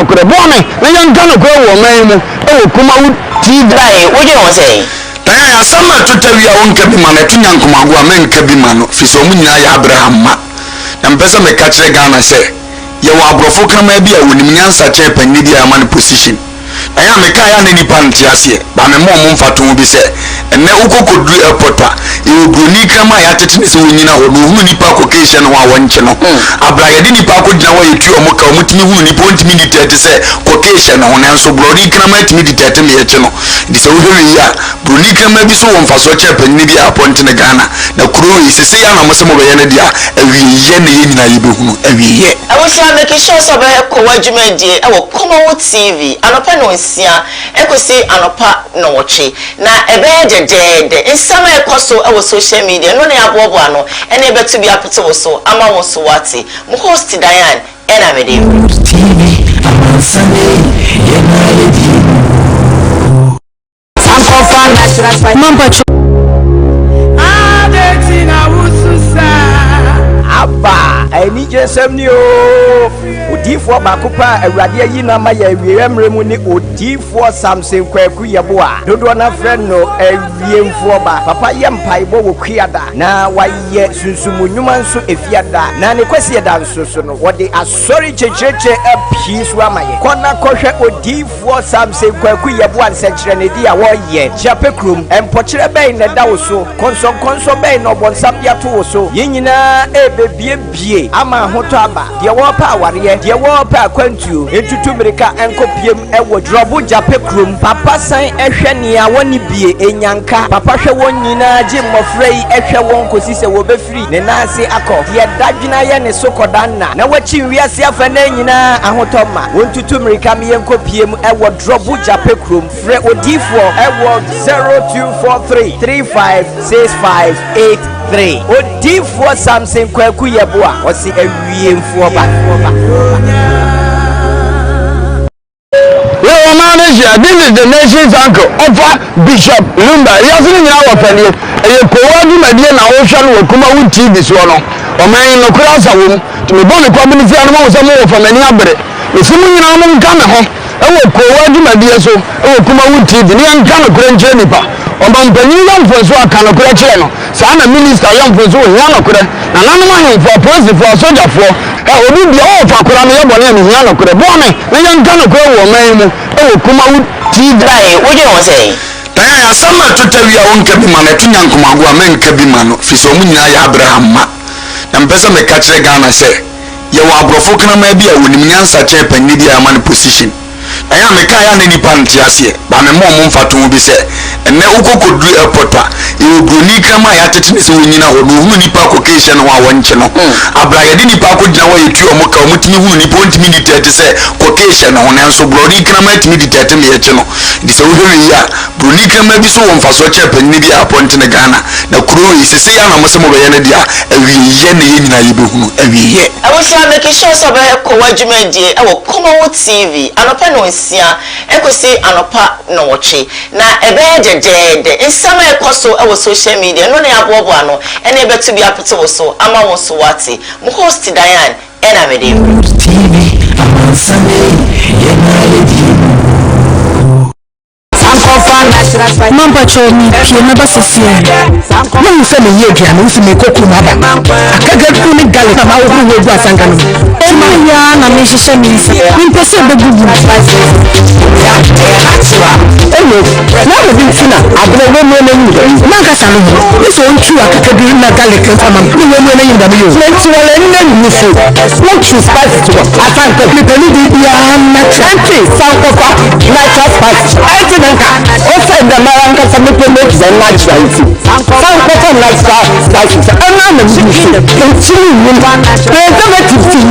okure bone na yanka no kwa wo man mu e wo KUMAWOOD TV wo je won say ya sama tutawia wonka bi ma na tunya nkomago a menka bi ma no fi so mu nyina ya Abraham ma na mpesa me ka kire Ghana se ye wa abrofo krama bi a wonim nyansa che panni bi a man position aya me ka ya na nipa ntiase ba me mo mfato bi se enne ukokodu airport a e obroni krama ya tetene se wonyina ho no hu nipa kokeshe no wa wonche no abra ye di nipa ko gina wa yetu o muka o mutimi hu nipa ontimi di tete se kokeshe no na nso broni krama timi di tete me ye che no di se wo hwe ya broni krama bi so won faso che panni bi a ponte ne Ghana na kuro yi se ya na mo se mo be ye ne dia awiye ne ye nyina ye be hunu awiye awusia make sure so be ko wadwumadie e wo KUMAWOOD TV anopa no nsia ekosi anopa no woche na ebe de nsama ekoso e wo social media no na abobo ano ene ebetu bi apete wo so ama wo so wati mo host Diane ena me dey TV amansane yenaleji sankofa natural mampacho adetina wususa aba ani jesem ni o odifo bakopa awurade ayi na ma ya wiemremu ni odifo Samson Kwaku yebo a dodo na friend no awiemfo ba papa ye mpaibo wo kwiada na waye sunsumunwuma nso efiada na ne kwasi eda nso so no wode asori checheche apisu amaye kona kohwe odifo Samson Kwaku yebo ansekire ne dia wo ye japekrum empokire ben ne da wo so konso ben no bonsam dia to wo so yinyina bie ama hoto aba de wo pa aware de wo pa akwantuo entutu mirika enkopiem ewo drobu japekrum papa san ehwe nia woni bie enyanka papa hwe won nyina gi mmofrei ehwe won kosi se wo befiri ne nanse akọ de dadwina ye ne sokodanna na wachi wiase afa na nyina ahotoma wontutu mirika me enkopiem ewo drobu japekrum fre odifo ewo 0243356583 odifo Samson Kwaku yebo a osi awiemfo ba Your manager, this is the nation's uncle, Offer Bishop Lumba. He has been in our family. A Koowaa Media na Ocean will KUMAWOOD TV so long. Or man, no class of them to be born a community animal some more from any other. The Simon come home. I will Koowaa Media so, KUMAWOOD TV, and can a grand journey. Oban Panyam for so can a correct channel. Sana minister young for so Yana could and I'm for president for soldier for. I will be all for Kurama and Yana could have born me. We don't can go man. KUMAWOOD TV. what do you say Sama to tell you own Kabiman, a Tunyan Kumagua men Kabimano, Fisomunia Abraham ma. And Pesa me catch a Ghana say, you are Brofokana maybe a William such a Penidia man position. I am a kaya any pantiasia, but my mom for to be said, and now could do a potter. You will need my attitude when you know who nipa occasion or one channel. A bragadi paco now you two moka mutini who ni point military to say occasion on so bloody cramate military me a channel. This over here, Brunica may be so on for such a penibia point in the Ghana. Now crew is a say I'm a Massimo Benedia, every year in Naibu, every year. I wish I make sure so be ko wadwumadie e wo KUMAWOOD TV anopa no nsia ekosi anopa no woche na ebe de nsama ekoso e wo social media no na abobo ano ene betu bi apete wo so ama wo so wati mo host Diane ena me dey TV amansane yenaleji mampacho ni pie na basofia na mfe me yegi ana mfe me koku maba akaga ku ni gale na mawo hu wegu asanga no ema ya na me hihye mi nse mpese begugu ya atwa elo na wo bi fina abro wo mo na nyi na nkasa no so ntu akaka bi na gale kan ama ni wo mo na nyi da me yo nti wala ni na nyi so wo chu spice to asanka ni peli bi ya na chanti sankofa na cha spice ai ti nka o se da maranka sa me promote the naturality sankofa na spice ana na mi so nti ni na preservative ti ni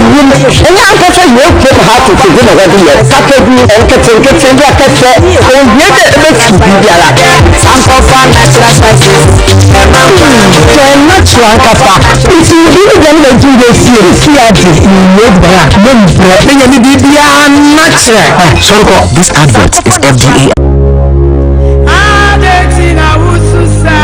enya nkasa yo ke ha to se na wadi yo kakebu enkete ndi akese o yede ebe ti biara sankofa natural spices natural kafa iti bi dem na do dey see adi ni bra me ni bibia natural sorry this advert is FDA adetina wususa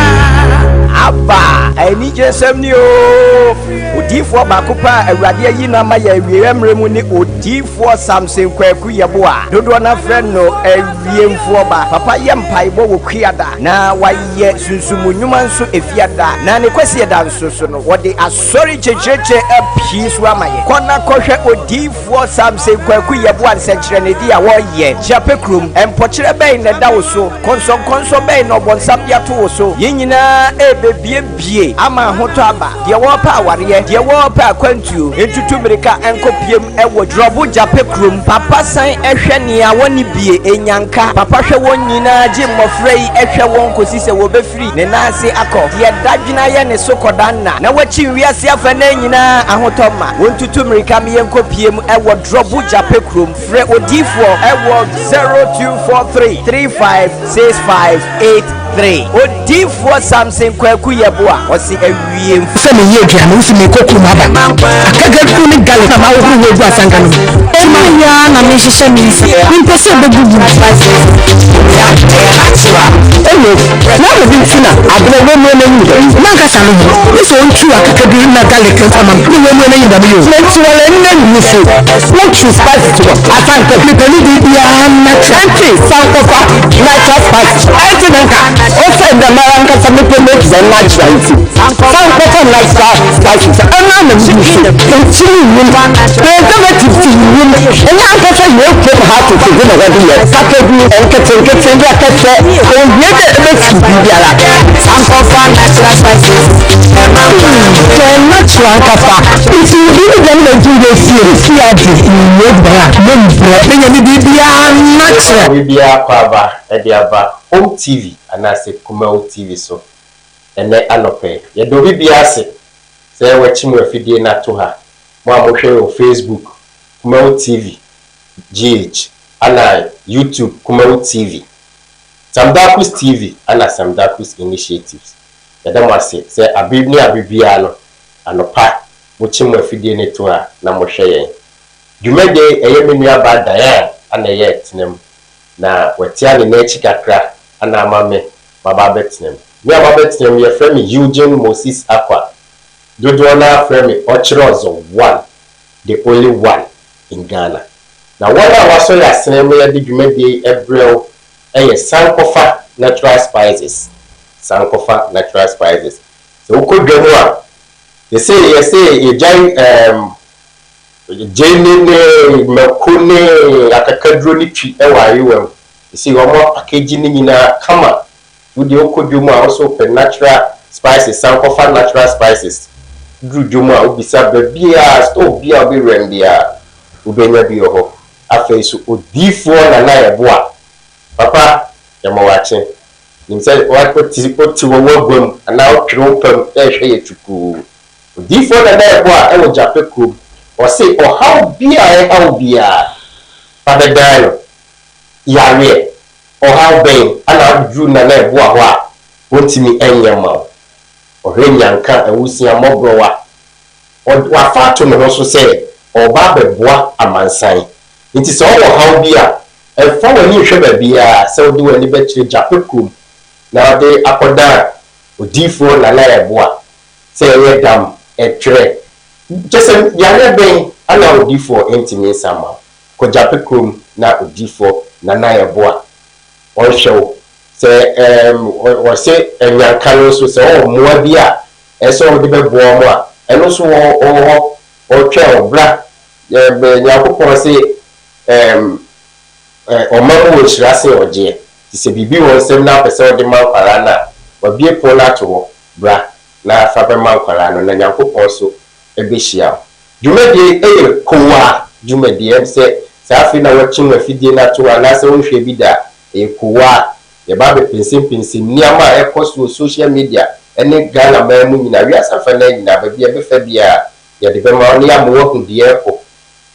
aba eni jesem ni o odifo bakopa awurade ayi na ma ya wiemremu ni odifo Samson Kwaku Yeboa dodo na friend no awiemfo ba papa ye mpaibo wo kwiada na waye sunsumunwuma nso efiada na ne kwasi eda nso so no wode asori checheche apisu amaye kona kohwe odifo Samson Kwaku Yeboa nsekire ne dia wo ye japekrum empokire ben ne da wo so konso ben no bonsam dia to wo so yenyina ebebie ama hoto aba de wo pa aware de wo pa akwantuo entutu mirika enkopiem ewo drobu japekrum papa san ehwe ne a woni bie enyanka papa hwe won nyina gye mmofrei ehwe won kosi se wo befiri ne nanse akọ de dadwina ye ne sokodanna na wachi wiase afa na nyina ahotoma wontutu mirika me enkopiem ewo drobu japekrum fre odifo ewo 0243 356583 odifo Samson Kwaku Yeboa osi awie mfa me ye aduane ufi me kokumaba akaga kuni gale na mawo hu wo asanga no ema ya na me hihye me nsi mpese begugu na me bintina abro wo mo na nyi na kasa no so ntu akaka bi na gale kan fama no wo mo na nyi da me yo na ntu wala nna nyi so no chu spice to asanga bi peli bi ya na chanti sankofa na cha spice ati nanka o se da maranga sa me pe make the natural sankofa na spice ana na nyi so continue win preservative to win and na kasa yo ke ha to go na ga bi package enkete ndi akase o yede ebe ti biara sankofa natural spices natural kafa iti bi dem na do dey see adi wo bra mo bra benya ni bibia natural bibia kwaba ediaba home tv anase KUMAWOOD tv so ene anope ye do bibia se se wachimu afidie na to ha mo amohwe o Facebook KUMAWOOD tv GH ana YouTube KUMAWOOD tv Samdakus TV ana Samdakus initiatives yadam ase se abibia no anopa mo chimu afidie ne to ha na mo hwe yen dwumade eye menua ba dan ana ye tinem na watia ne nechi kakra ana amame baba betinem me baba betinem ye frame Eugene Moses Akwa dodo na frame Ochirozo 1 the only one in Ghana na wala waso ya sinema ya dwumade ebrel eye sankofa natural spices so ukodwemu a they say e jai jene mekune akakadro ni twi ewa yiwem isi omo package ni nyina kama wudi okodwemu a also per natural spices sankofa natural spices dwudwemu a obisa babia sto bia obi rendia ubenya bi ho afei so odifo na Yeboa papa yamawache nimse wakoti wo wogwem ana otwero pam ehwe yetuku odifo na Yeboa ewo japekru o say o how bia padadano yare o how ben ana dru na Yeboa ho a wontimi enyama o hwenyanka ewusia mobrowa o afato no so say o ba beboa amansan nti so o how bia e fa wani hwe ba bia se odi wani bekire japekru na de akoda odifo na Yeboa say redam etwe just yare ben ana odifo entimi sama ko japekrum na odifo na Yeboa o show say o say enyanka so say o moa bia eso o de beboa mo a eno so o twa obra be nyakopon say o mamu o shirase oje ti se bibi won sem na pese o de mankwara na obie po na to bra na fa be mankwara no na nyakopon so ebehia dwumadi kowa dwumadi em se safi na watching afidie na to ana se wonhwe bi da kowa ye ba be pinsim niama ekoso social media ene Ghana mamu nyina wi asafa na nyina ba bia be fa bia ye de be ma oni am wo hu die ko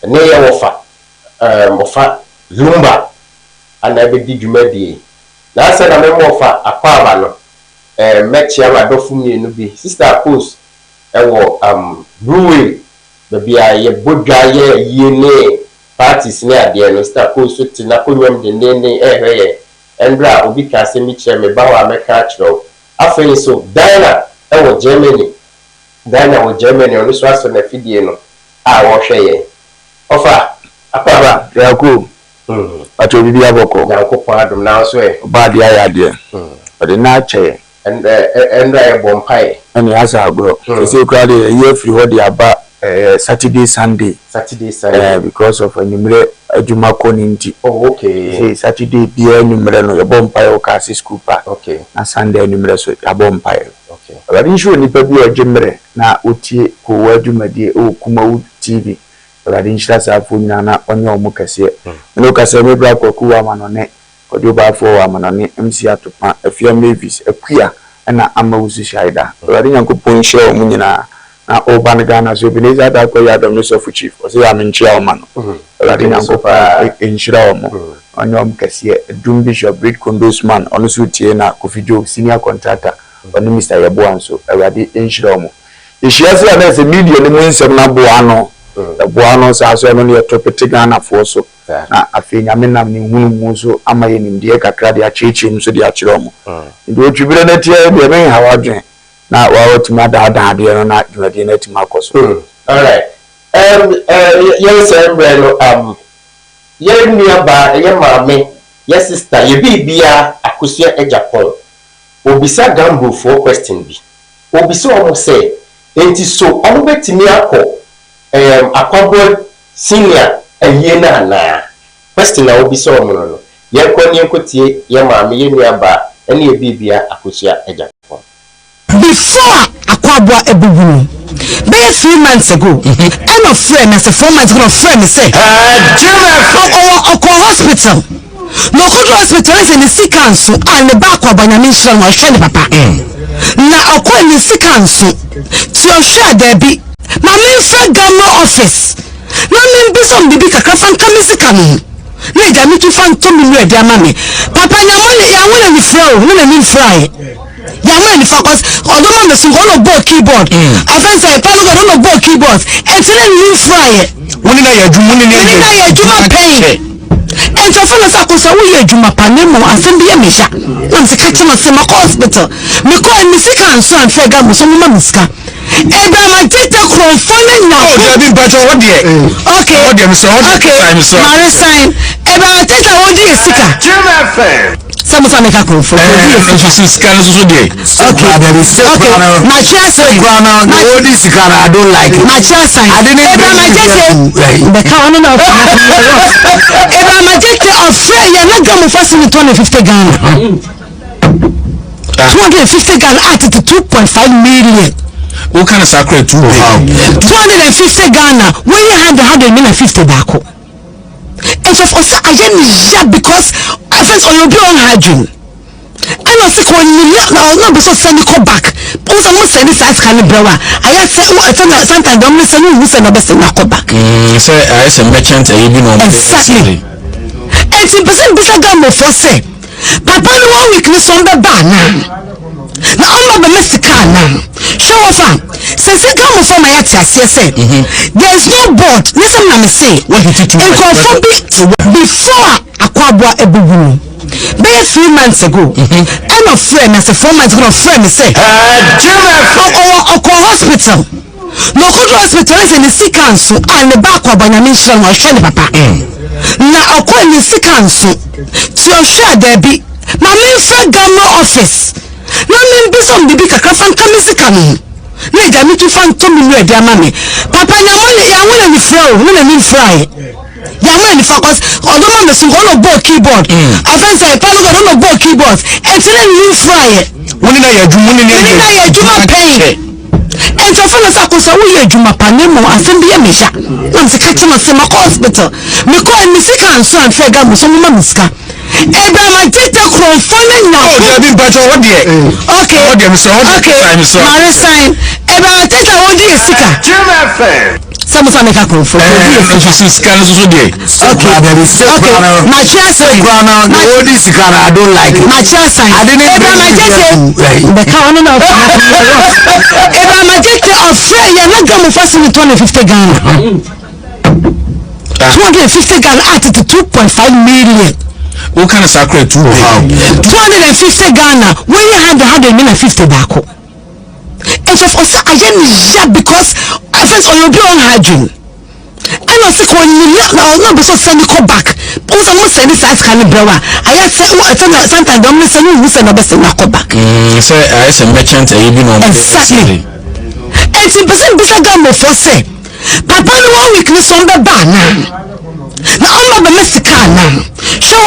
ene ye wofa lumba ana be di dwumadi na se na me mo fa akwaba no mechia madofu mienu bi sister post ewo brewery babia ye bodwa ye yene parties ne ade no sister post so ti na konwam de nene ehwe endra obi ka se mi kire me ba wa meka kiro afei so dana ɛwɔ Germany Ghana wɔ Germany ɔno so aso na fidie no a wɔhwɛ yɛ ɔfa apaba yako ato bibi aboko Nyankopɔn adom na so ɛ ba dia ya de ɔde na kyɛ ɛnra yɛ bompae ɛne asa agro se kra de ye free hɔ de aba Saturday Sunday because of anumere adwuma koninti okay Saturday bia anumere no ye bompae o ka school pa okay na Sunday anumere so ya bompae okay abadi nso nipa bi ɔgyemere na otie Koowaa dwumadie o KUMAWOOD TV abadi nhyira saafo nyina na onye omo kase no kase me bra Koowaa manone kodi ba fo wa manone MC atopa afia Mavis akua na amawusu shaida abadi Nyankopɔn hyira omo nyina na oban Ghana so bi neza da ko ya dom no sofu chief o se ya me nkyia o ma no abadi Nyankopɔn nhyira omo onye omo kase Dum Bishop Great Condosman ono so tie na Kofi Joe senior contractor onu Mr. Yeboanso awade enhyira omo ehia se na se media ni mu nsem na boa no boa no sa so no ye topete Ghana fo so na afenya menam ni hunu mu so amaye nimde kakra de acheche mu so de akyere omo ndo otwibire na tie de men hawadwen na wa otima da de no na dwade na tima koso all right yes embre no ye nua ba ye maame ye sister ye bibia akosua e Japan obisa gambo for question bi obisa omo say enti so omo betimi akọ akwabo senior ehie na na question na obisa omo no ye kọ ni enkotie ye maame ye nua ba ene ye bibia akosua e Japan before akwabo ebubu be 3 months ago and of friend as a 4 months ago friend say hospital no kodo hospital is in the sick council and the back of Banyamisha was showing papa na okwa ni sick council ti o share there be ma me fa government office na me be some bibi kakra fan kamisika no na ja me tu fan to me no e dia ma me papa nyamole ya wona ni fry no na ni fry ya ma ni focus odomo me sun go bo keyboard afen say pa go no bo keyboard e tire ni fry woni na ya juma pay and so far as I could say we are Juma Panemo and send me a misha. I'm the catching of Sema hospital. Me call me sick and so and fega musoma miska. Abraham Tita Crow falling now. Oh, Debbie Bajo, what dear? Okay, Marisign. Abraham Tita what dear sicker. Some of them come for scanners so day. Okay, my chair say, all this I don't like it. My chair sign. I didn't the counter of Abraham Majete of Frey, you're not going to first in 250 Ghana. 250 Ghana added to 2.5 million. What kind of sacred 250 Ghana when you had 150 back. And so for I didn't because I felt on your own hygiene. And I think when you not be so send you back. Because I must send this as kind of brower. I said, oh, I told you sometimes don't listen, you send a best and not back. So I a merchant, even on exactly. 80% bisa gambo for say. Papa no one weakness on the bar now. Now I'm not Mexican now. Show off. Since I come from my say there is no board. Listen, let me say. What did you think? Before Akwabwa Ebubu. Be 3 months ago. I'm a friend as a 4 months ago. Friend say. Hospital. No good hospital is in the sick council and the back of Banyamisha was showing papa. Na okwa ni sick council. To share there be. My main friend government office. Na me be some bibi kakra fan kamisika no na ja me tu fan to me no dia ma me papa nyamole ya wona ni fry no na ni fry ya ma ni focus odomo me sun go bo keyboard afen say pa no go bo keyboard e tire ni fry woni na ya juma pay and so far as I could say we are Juma Panemo and be a misha. I'm the catching of Sema hospital. Me call me sick and so and fega musoma miska. Abraham Tita Crow falling now. Oh, Debbie Bajo, what dear? Okay, what dear, Marisign. Abraham Tita what dear sicker. Some of them make a call for scanners so day. Okay, my chair say, all this I don't like it. My chair sign. I didn't the counter of Abraham Majete of Frey, you're not going to first in 250 Ghana. 250 Ghana added to 2.5 million. What kind of sacred 250 Ghana when you had 150 back. and so for I am because I felt on your own hygiene. I was sick when you not be so send you back. Also, most send this ice candy brewer. I said, sometimes don't listen, you send the best in a back. So I said, merchant, even on exactly. 80% bisa gambo for say. Papa no one weakness on the bar now. Now I'm not Mexican now. Show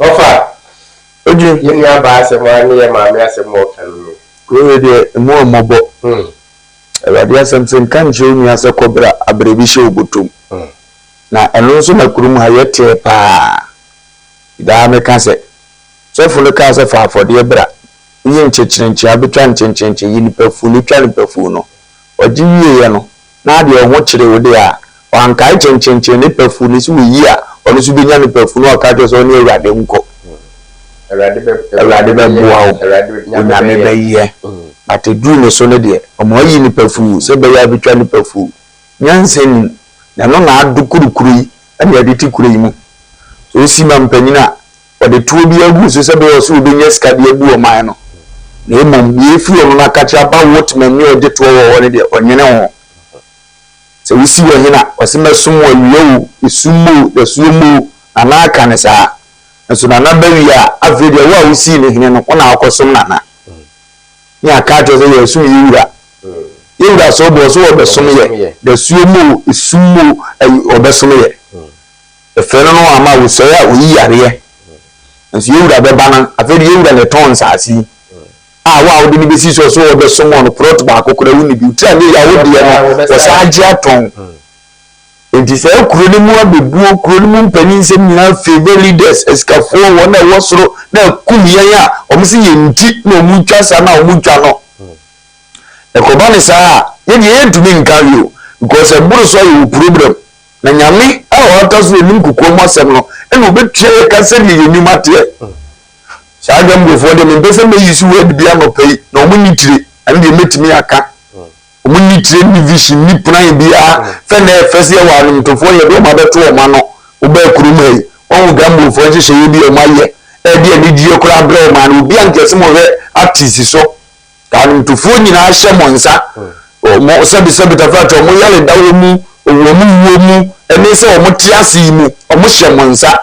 off. Oju yemi aba ase mo ani e ma me ase mo kan no. Ko de mo mobo. Awade asem kan je unu ase kobra abrebi she obotom. Na eno so na kurum ha yete pa. Da me kan se. So fulu kan se fa afode bra. Nyi nchechrenche abetwa nchenchenche yini pafu ni twa ni pafu no. Oji wiye no. Na de ho kire wo de a. Wanka nchenchenche ni pafu ni so yi a. Ono so benya ni pafu no ka jo so ni awade nko. Awade be boa o. Na me be ye. Ate du no so ne de. Omo yi ni pafu se be ya betwa ni pafu. Nyansen na no na adu kurukuru yi. Ani ade ti kuru yi mu. So si ma mpanyina ode tuo bi agu so se be o so obenya ska de agu o man no. Na emom ye fi o na kacha ba what man me ode tuo wo ne de onyene ho. Se wisi wo hina wasema sum wo yewu isumu esumu anaka ne sa. Nso na na bawi a afre de wo wisi ne hine no na akosom nana. Ni aka to se yesu yiwura. Yiwura so bo so obesom ye. De sumu isumu obesom ye. Efeno no ama wo so ya oyi yare. Nso yiwura be bana afre de yiwura ne ton saasi. Wa wo de bi si so obesom no prot ba akokora wuni bi utra ne ya wo de no wo sa agi aton. Enti se kuro ni mu abebuo kuro ni mu mpanin se nyina favor leaders eskafo won na wosoro na kumyen a omsi ye nti na omutwa sa na omutwa no ekoba ne sa ye de entumi nkario because eburu so ye problem na nyame a wata so nim kukom asem no e no betue ka se ni nim ate sa gam go for dem be se me yisu we bia no pay na omunitire ani de metimi aka omunitire ni vision ni plan bia fe na efese ye wa no tofo ye do ma beto o ma no wo ba kurum ai on gam go for je ye bi o ma ye e de ni die kura bra o ma no bia nkese mo we artist so ka no tofo nyina hye mo nsa o mo sabi tafato mo yale dawo mu o mu ene se o mo tiase mu o mo hye mo nsa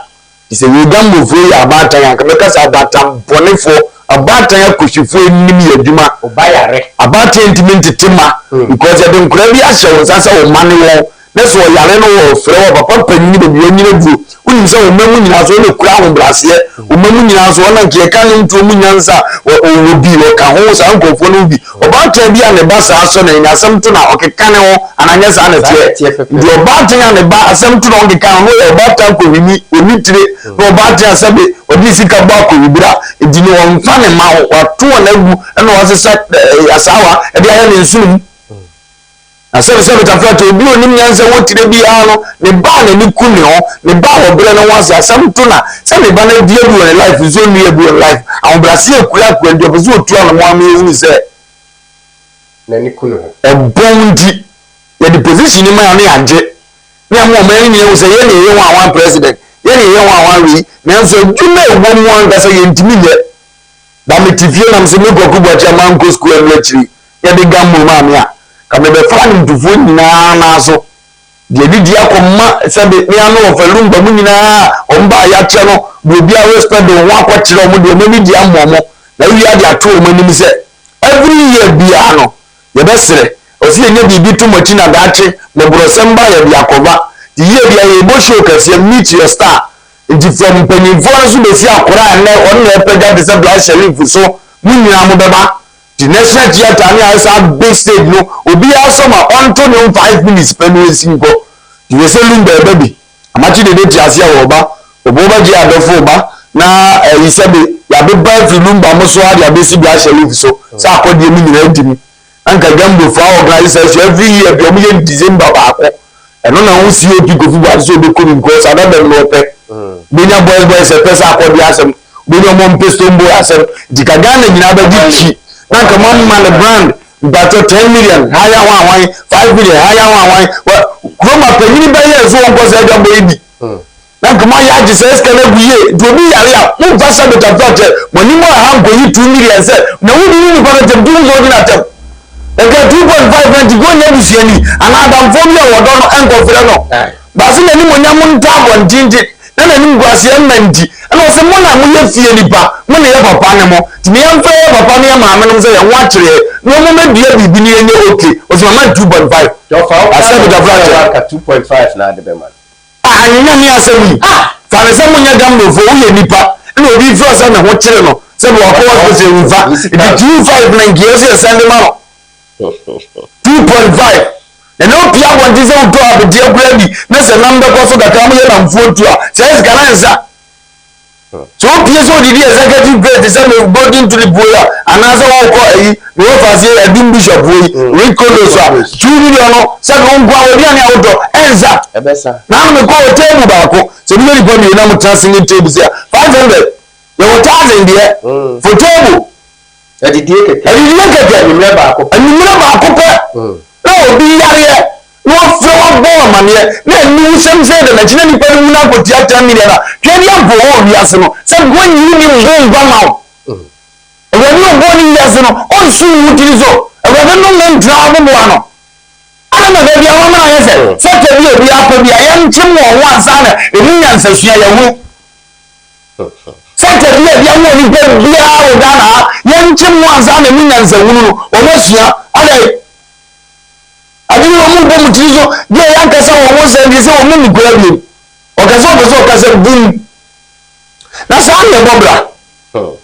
ise we gam go for ya abata ya ka me kasa abata bonefo abata ya kushifo nim ya djuma obayare abata intimate tema because ya den kura bi ahye wo sasa wo mane wo na so yare no wo frɛ wo papa panni be bi onyina du unim sɛ wo mamu nyina so ne kura ho brase wo mamu nyina so na ke ka ne nto mu nyansa wo bi wo ka ho sa nkofo no bi obata bi a ne ba sa so na nya asɛm to na okeka ne ho ananya sa na tie ndi obata ya ne ba asɛm to na okeka ho obata ko himi onitire no obata asɛbe odi sika ba ko bibira ndi no wonfa ne ma wato na agu na wasesa asawa e dia ne nsum asɛbe tafato obi onim nyansa wotire bi a no ne ba na ni kuni ho ne ba wo bere no wase asɛm to na sɛ ne ba na die bi wɔ life zo nu ebi wɔ life awbrase ekura kwandi obi zo otu ano mo amewu sɛ na ni kuni ho ebondi ye the position ni ma ne age ne mo ma ni ye sɛ ye ne ye wa president ye ne ye wa wi na so dwuma ewo mo an kasa ye ntimi ye ba metifie na mse me goku bo cha man ko school em lecture ye de gammo ma me a ka me be fa ni ntufo nyina na so de bi dia akoma se be me anu ofalum ba mu nyina o mba ya che no bo bia respect do wa kwa kire mo de mo ni dia mmomo na wi ade ato o manim se every year bia no ye be sere o si enye bibi to mochi na dache me brosem ba ye bia koba di year bia ye bo show kase meet your star di from penifo so be si akora na on na pega de se black shelif so mu nyina mo beba the national theater ni asa big stage no obi asoma onto no 5 minutes penu esinko the selling baby amachi de tiase ya oba oboba ji adofo ba na yisabe ya be ba filumba mo so ade abesi black shelif so sa akodi mu nyina ndimi anka gambo for organization every year bi omo ye December ba akọ eno na ho si opi kofu ba so be komi because ada no pe benya boys e pesa akodi asem benya mo pesto mbo asem dikagana nyina ba di nanka mamma le brand but 10 million haya wa 5 million haya wa kuma penini ba ye so onko se gambo ibi nanka ma ya ji se skele buye do bi yare a mo fasa be tafaje mo ni mo ha go yi 2 million se na wo ni ni ba te du zo ni na tem 2.5 anti go nya busuani ana adamfo bi a wodo no enkofre no ba se na ni monyam ntabo njinji na na ni gwase emanti ana o se mo na mo ye fie nipa mo na ye papa ne mo ti me yam fa ye papa ne ma me no se ye nwa kire no mo medua bibi ni enye okay o se mama 2.5 jo fa o ase da fra 2.5 na de be man anya mi asemi fa ne se mo nya gambo fo wo ye nipa na obi fro se na ho kire no se bo ko wa se nfa di 2.5 na ngie se sende ma no 2.5 and no pia want this on to have the brady na se number ko so gata mo ye na mfuo tu a se is kana nsa so pia so di executive grade se me boarding to the boya ana se wo ko ayi no fa se adum bishop boy recolo so 2 million no se ko ngwa we dia na odo enza ebesa na me ko table ba ko se bi ni ko mi na mo transing table se 500 you want 1000 there for table adidie keke ni mre ba ko pe no obi yare no fro bo mane na ni sem se de na chine ni pelu na ko tia 10 million na twedi ambo o wi ase no se go nyi ni ngwa ma o e we ni obo ni ase no on su utilizo e we no men dra bo ano ana na be bia wo na ye se te bi obi apa bia ye nchim wo wa sa na e ni nyansa sua ye hu sete bia bia wo ni be bia wo da na ye nchim wo sa na ni nyansa hu no o ma sua ale adini wo mu bo mutizo je yankasa wo mo se ndi se wo mu nikura bi o ka se bum na sa ne bobra o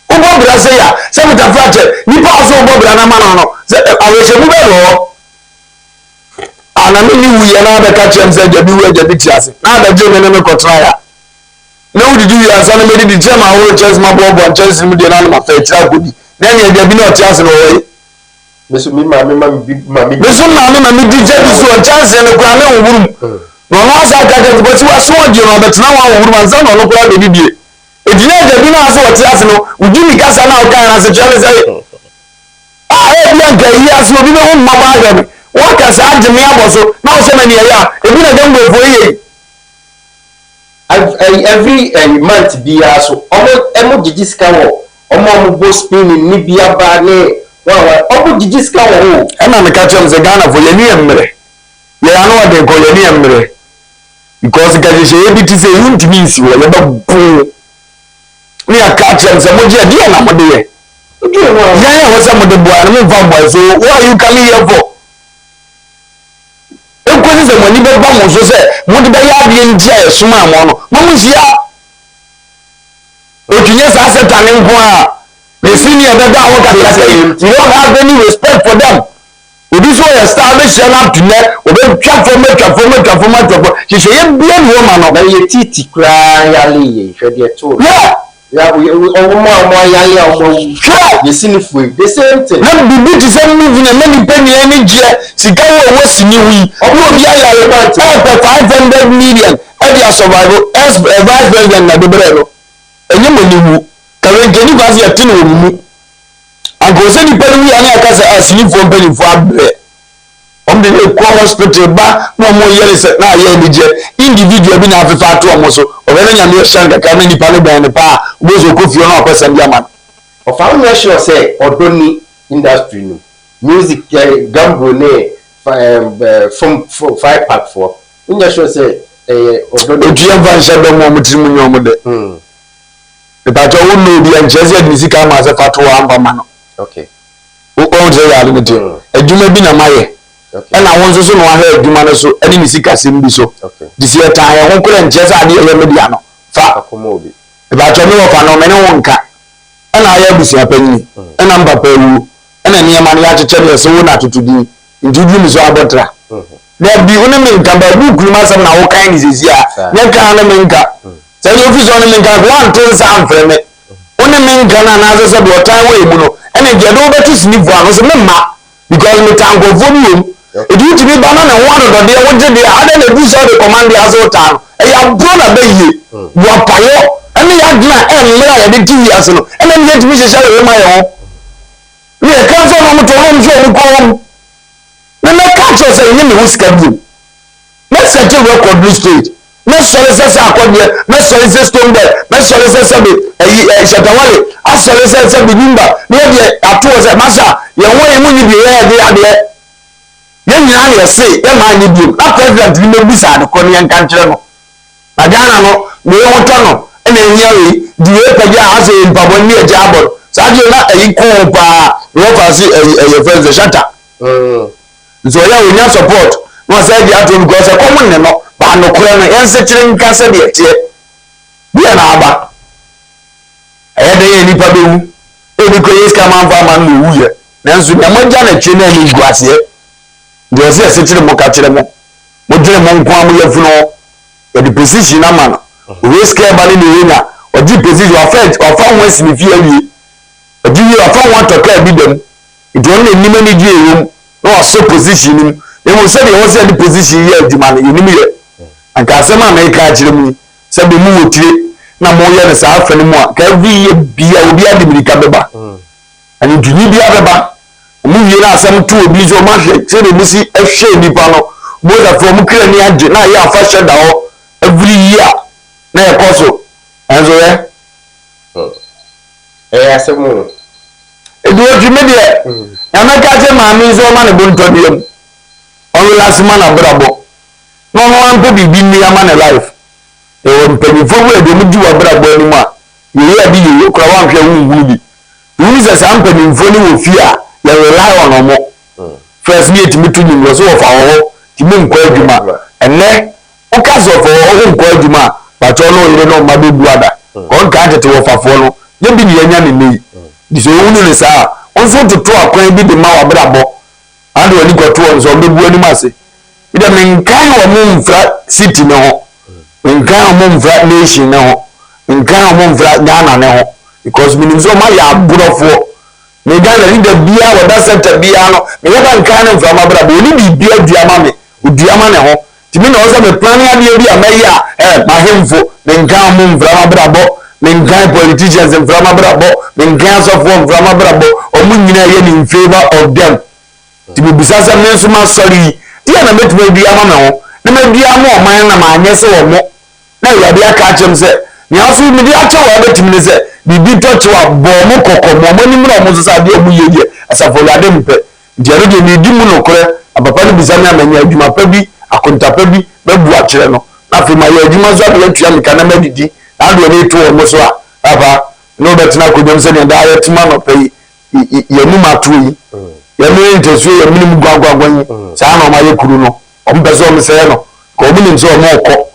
bobra se ya se mutafrache ni pa so bobra na mana no se awese mu be ro ana ni wuye na be ka chem se jabi we jabi tiase na da je me ko try ya na wo didi ya sa na me didi chema wo chess ma bobo chess mu de na ma fa tira gudi na ne jabi na tiase no wo mesu mi mami di jadi so chance ne kwa na wurum no no asa ka ka but wa so je no bet na wa wurum anza no no kwa be bibie edina jabi na asa wati ase no ujumi kasa na o kan na se chale sai e bia ga yi ase obi be ho mama ga mi wa kasa ajemi aboso na o se na ne ya ebi na gambo fo yi every month bia so omo gigiska wo omo bo spinning ni bia ba ne wa obu gigiska wo na me ka chem se Ghana fo ye ni emre ye anu wa de ko ye ni emre because ka je ye bi ti se yunti mi si wo ye ba bu ni aka chem se mo je dia na mo de ye ya wo se mo de bu an mo va boy so what you coming here for e ko se mo ni be ba mo so se mo de ba ya bi ntia e suma mo no mo sia o tunye sa se tane nko a the senior that you don't have any respect for them. This way establish up to net, or transform. She say, woman, or a titi cry, yali, yeah, we you see if we the same thing. Let me be to send moving a many penny energy. She go was new. Or about 500 million. Every survival as vice president at the Brero. And you kawengeni kwasi ya tini omumu agose ni pelu ya ni akase asini fo pelu fo abre omde ne ko hospital ba no mo yele se na ye bi je individual bi na afefa ato omo so obere nya me shanga ka na nipa ne ban ne pa obozo ko fio na opesa ndia man of how you sure say odoni industry no music gambo ne from 5 pack 4 you sure say odoni otua van shadow mo mutimu nyomo de But I won't know the Anchezia Nisika as a fatu ambamano. Okay. Who owns a limited? A Juma Bina Maye. And I want to know I heard Jumanaso, any Nisika Simbiso. Okay. This year time, I won't call and Jessa Mediano. Far Komobi. About your new phenomenon one cat. And I have this penny. And I'm Paperu. And a near Maniacha Chevy so not to do. In Judy is our butter. There be women come by book, you must have now kind is here. Never can so you fish on the one thing sound for me. Only men can another said what time we know. And if you over to sleep for us, remember because we can't go for you. It used to be banana one of the day wanted the other than do so the command the other time. And you have grown a baby. You are pio. And you have done and later the 2 years and then get me to share my own. We are council on to home show go home. Then I catch us and you schedule. Let's set a record straight. Let's solicit accord, let's solicit stone bed, let's solicit Shatawale, I solicit Bimba, maybe a towards a massa, your way when you be there, yen nyina ye se e ma ni bi na president ni me bisa de ko ne yan kan kire no na Ghana no me yo to no e na enyawe di e pagya ase mpabo ni e jabor sa je na e ko pa no fa si e friends shata so ya we nya support no say di atom because e common ne no ba no kure no yen se kire nka se de tie bi na aba e de ye ni pa be wu e bi ko yes ka man fa man no wu ye nanso na magya na twe na ni guase de se se kire mo ka kire mo dwene mo nko am ye funo e di position na man risk e ba ni ni nya o di position of fa won si ni fi awie o di wi of fa won to ka bi dem it won ni ni di eyum no so position nim e mo se de wo se di position ye aduma ni ni ye anka se ma na ka kire mu se be mu wotire na mo ye ne sa afa ni mu a ka bi ye bia obi ade bi ka beba ani duni bia beba mu ye na asem to obi zo ma hwe se de musi ehwe nipa no mo da from kire ni age na ye afa hwe da ho every year na e koso enzo ye asemu edu oju me de na me ka je ma mi zo ma ne bonto de yam on last man abrabo no no an ko bibi ni ama ne life e won pedi fo we de mu ji wa brabo ni mu a ye ya bi ye kura wa hwe wu bi use some pedi fo ni wo fi a ye rely on omo first me ti mitu ni wo so of awo ti me nko adwuma enne o ka so for o nko adwuma ba to no ire no ma be buada kon ka tete wo fafo no ye bi ni anya ni nei di so wonu ni sa on so to akwan bi de ma wa brabo ande woni ko to so be bu ani ma se ida men kan wo mu mfra city no ho men kan wo mu mfra nation no ho men kan wo mu mfra Ghana no ho because minim so ma ya burofo me Ghana ni da bia wa da center bia no me ya ban kan no mfra ma brabo ni bi bia duama me uduama ne ho ti me no so me plan ya bi amaia ma hemfo men kan wo mu mfra ma brabo men kan politicians mfra ma brabo men kan so for mfra ma brabo o mu nyina ye ni in favor of them ti bi bisasa me so ma sorry ti na metwe duama me ho na me duama o man na ma anye se wo mo na ya bia ka chem se ni aso mi dia cha wa betimi ne se bibi to cha bo mo kokko mo ni mura mo so sa dia mu yeye asafo ya de mpe diaro de ni di mu no kore apapa ni bisami amanya adwuma pa bi akonta pa bi bebu a kire no na fi ma ya adwuma so abia tua mi kana madidi na do ni to mo so a papa no betina ko dem se ne da ya tima no pe ye mu matu yi ye mu intesu ye mu mu gwagwagwan sa na o ma ye kuru no o mbe so o me se no ko o mu so o mo ko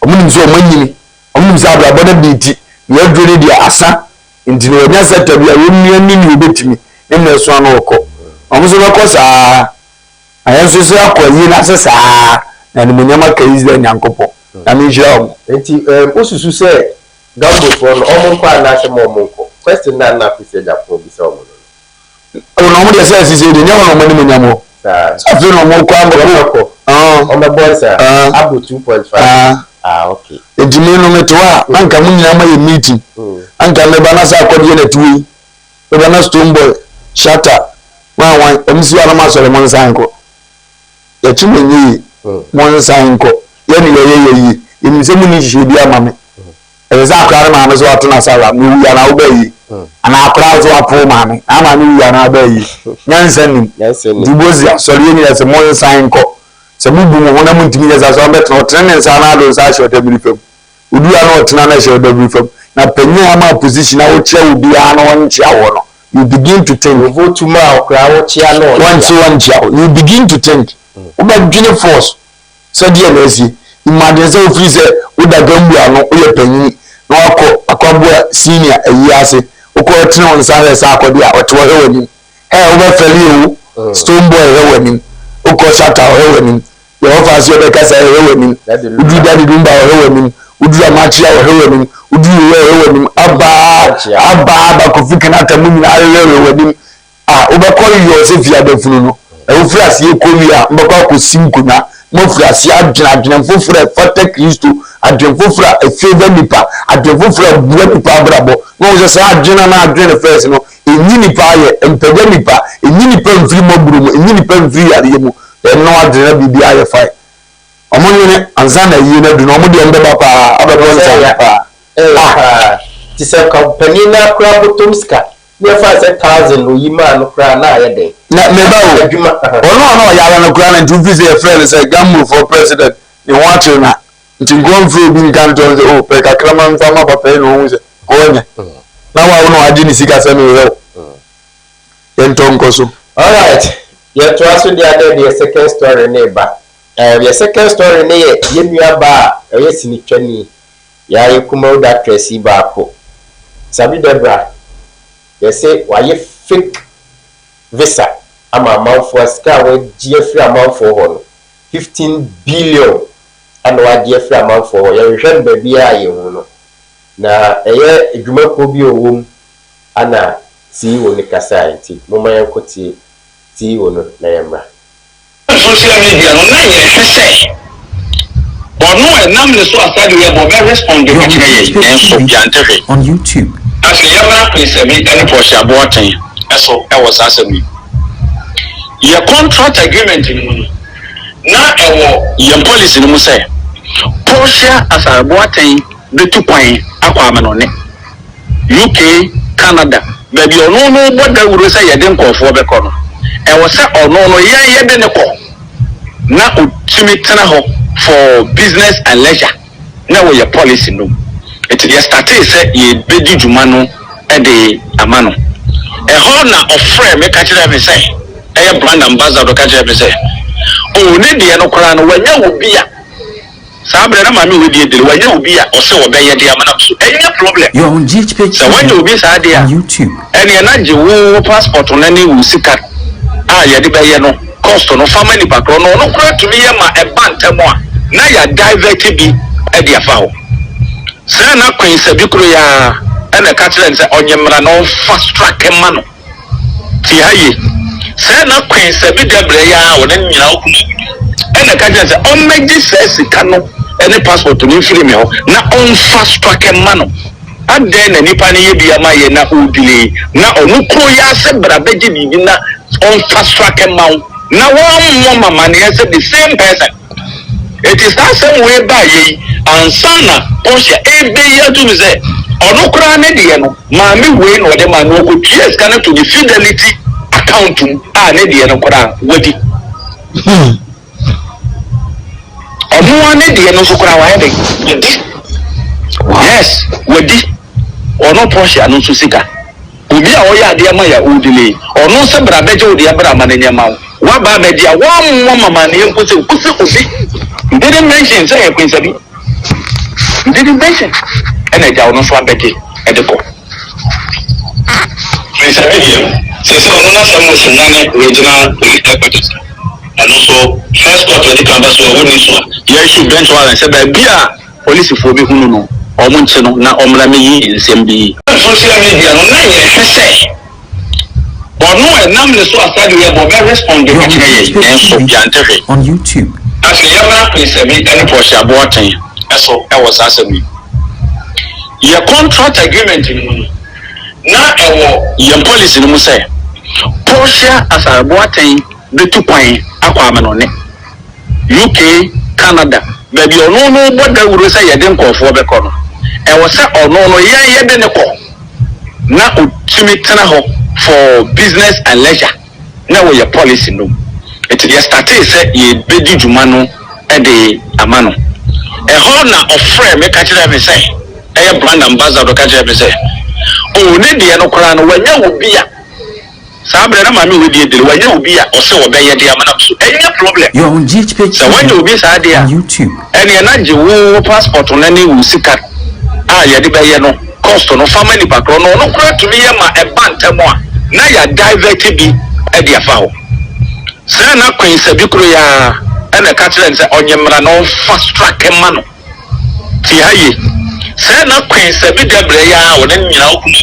o mu so o manyini o mu so abra boda biti ye dwere dia asa intino ye nya seta bia ye mu ani ni obetimi ne na so na okọ o mu so ko sa ayen so so akoyi na se sa na ni munyama ka Israel nyankopọ na mi jira o enti osusu se gambo for no omo kwa na se mo mo ko question na kwese japo bi se omo no no mo de se se de nya no mo ni munyamo sa so no mo kwa mo ko o me boy sa abu 2.5 okay ejime no metwa anka munyina ma ye meeting anka me bana sa akodi na tuwi me bana stone boy shatter wan emisi ana ma sore mon san ko ya chimenyi mon san ko ye ni ye emisi mu ni hihie bi ama me e za akra ma me so ato na sala mu ya na obayi ana akra so apo ma me ama ni ya na obayi nyansanim dibozi asore ni ya se mon san ko se mu bu mo na mu ntimi ya so betno trenen sa na do sa short bi fam udu ya no tena na short bi fam na panyin ama position na wo chia ubi ya no won chia wo no you begin to think vote to ma okra wo chia no one chia you begin to think uba gene force so dia na si imagine say ofri say uda gambu ano o ye panyin na akọbọ senior eyi ase okọ tena won sa he sa akọdi a oto he wani o be feli o stone boy he wani okọ shatter he wani ye ofa si o be kasa he wani udu dadi dumba he wani udu amachia he wani udu he wani aba ko fikana ta munyi he wani o be call you se fi adafunu no e o fi ase ekomi a mbakọ ko simkunya mo fi ase adwena foforo fata Kristo adwen foforo efever nipa adwen foforo buwa nipa brabo no so sa adwena na adwen first no enyi nipa ye empege nipa enyi nipa mfiri moburu mu enyi nipa mfiri yare mu no adwena bibi aye fai omonye anza na yi na du no mo de mbeba pa abebo nsa pa ti se company na kura botomska never said 1,000 no yima no kra na ayede na me ba o ono no ya na kra na ntu visa e friend say gamu for president you want to na nti go through bi kan to say oh pe kakra man fa ma papa no hu say ko nya na wa ono adi ni sika se no yo yento nkoso all right yeah to ask the second story neighbor the second story ne ye nua ba e sini twani ya ye KUMAWOOD actress ba ko sabi debra they say why you fake visa ama manfo ska we gie free amanfo ho no 15 billion and wa gie free amanfo ho ye hwehwe ba bia ye hu no na eye edwumako bi owom ana CEO ni kasa nti moma yankoti CEO no na yemra social media no na ye hwese ono enam ne so asade we bo be respond to kire enso biantefe on YouTube asle yaba please me any portion aboten eso e was asemi your contract agreement ni na ewo your policy ni mu say portion asaboten de tukwan akwa amano UK Canada baby ono no boda wuro say ye de nkofo be ko no e wo say ono no ye de ne ko na otimi tena ho for business and leisure na wo your policy no it dey start say ye bedi djuma no e de amano e ho na ofre me ka kire me say e brand ambassador ka kire me say o ne de no kora no wanya wo bia sabre na mami we de wanya wo bia o se wo be ye de amana so any problem you're on GHP so when you be sa de on YouTube any na je wo passport no ne wo sika ye de be ye no cost no family background no kora to me ye ma e bantamo a na ya divert bi e de afa ho se na kwen se bi kuro ya ene ka kire nse onyemra no fast track ma no ti haye se na kwen se bi debre ya wo ne nyina okunu ene ka kire nse on meji se sika no ene passport ni free me ho na on fast track ma no ade na nipa ne ye bia ma ye na odile na onu kuro ya se bra beji bi na on fast track ma na one mama ne say the same person. It is that same way by ye and sana Porsche ebe ya to me say ono kra ne de no maami we no de man no go trace can to the fidelity account ne de no kra wadi ono ne de no so kra wa de yes wadi ono Porsche no so sika obi a o ya de ma ya odile ono se bra beje odi abra ma ne nyama wa ba media wa mama ne nkusi obi didn't mention say Queen Sabi didn't mention and I don't know Betty at the go Queen Sabi say so no some regional police headquarters and also first court when the campus was winning so yeah she bench one and said bia police for be hunu no omunche no na omra me yi nsem bi social media no na ye hwese ono enam ne so asade we bo be respond to kire enso biantefe on YouTube asle yaba please me any portion aboten eso e was asemi your contract agreement ni na ewo your policy ni mu say portion asaboten de tukwan akwa amano ne UK Canada baby ono no boda wuro say ye de nkofo be ko no e wo say ono no ye de ne ko na otimi tena ho for business and leisure na wo your policy no it dey start say ye bedi djuma no e de amano e ho na ofre me ka kire me say e brand ambassador ka kire me say o ne de no kora no wanya wo bia sabre na mami we de wanya wo bia o se wo be ye de amana so any problem you're on GHP so when you be sa de on YouTube ene na je wo passport no ne wo sika ye de be ye no cost no family background no kora to me ye ma e bantamo a na ya divert bi e de afa ho se na Queen Sabi kuro ya ene ka kire nse onyemra no fast track ma no ti haye se na Queen Sabi debre ya wo ne nyina okunu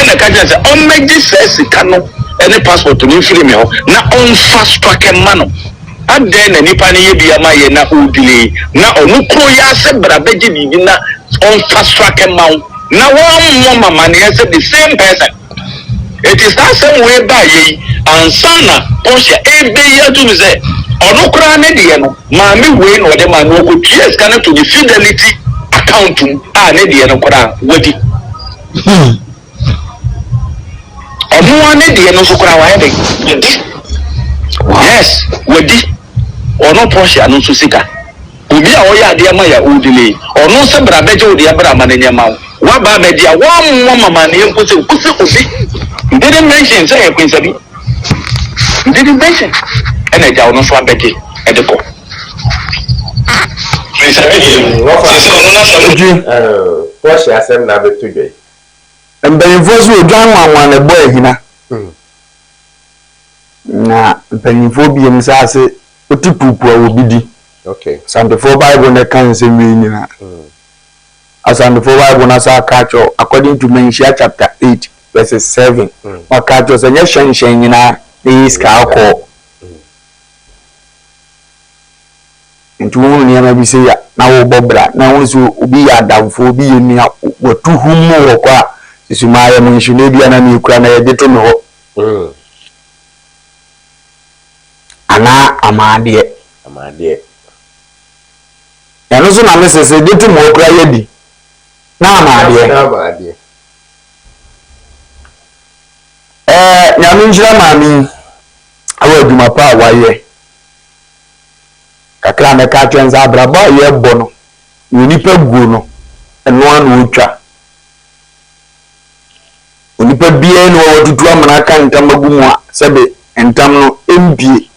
ene ka kire nse on meji se sika no ene passport ni free me ho na on fast track ma no ade na nipa ne ye bia ma ye na odile na onu kuro ya se bra beji bi na on fast track ma na one mama ne say the same person. It is that same way by ye and sana Porsche ebe ya to me say ono kra ne de no maami we no de man no go trace can to the fidelity account ne de no kra wadi one day no so kura wa head yes wedi ono Porsche no so sika obi a oya ade ma ya odile ono se bra beje odi abra ma na nyama wa ba be dia wa mo mama na yenko se obi didn't mention say Queen Sabi didn't mention and ja ono so abege edeko Queen Sabi what she asem na betu gbe mbanyimfo so odwan wanwan na boy hina na mbanyimfo bi em sa ase otipupu a obidi okay Sandefo Bible na kan se mi nyina Sandefo Bible na sa catch according to Menshia chapter 8 verses 7 wa catch say nya hyen nyina is ka akọ ntu wonu ne ma bi se ya na wo bobra na wonu so obi ya damfo obi ye ni watuhu mu wo kwa sisumaya mu nhine bia na ni kura na ye de to me ho ana amade ya no so na me sese de to mo kura ye di na amade nyame njira mami awa adwuma pa wa ye kakra na ka twenza abraba ye bo no nipa guo no eno anu otwa onipa bia no wotutu amana kan ntamagumu a sebe entam no empie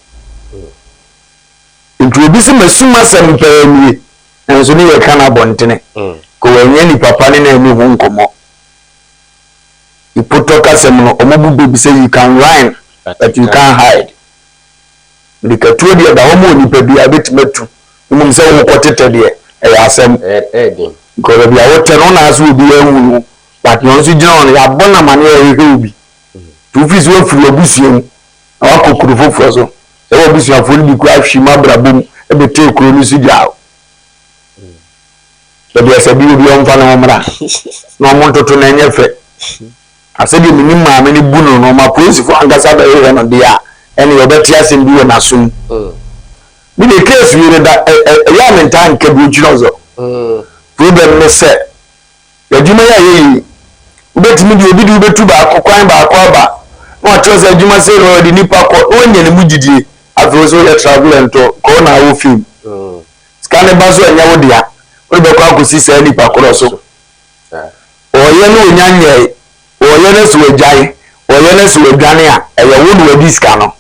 ntuobi se masuma sempani enso ni ye kana bontene ko wenye ni papa ne na enu ho nkomo ipotoka semno omobu baby say you can rhyme but you can't hide likatuo dia da homo nipa bia betmetu mum se wo kotete de e asem ko bia wote no na aso obi awu but no so gina on ya bona mane e he obi tu fi so furu obusuam na wakokuru foforo so se wo obusuam fo ni ku ahwima brabom e bete kuro ni so gya bia sabi obi on fa na mra no mo ntoto na nyefe asedi mini maame ni bunu no ma police fo angasa ba e no dia ene yobeti asem bi na sum bi de case wi da ya mentan ke bu jinozo problem ne se yaduma ya yi ubetimi di obi di ubetu ba akokwan ba akoba no to se aduma se ro di nipa ko onye ne mugidie afro so ya travel to ko na wo film scan ba so enya wo dia o be ko akosi se nipa ko so oye no nyanye oye na so ejai oye na so edwane a eye wo no adi ska no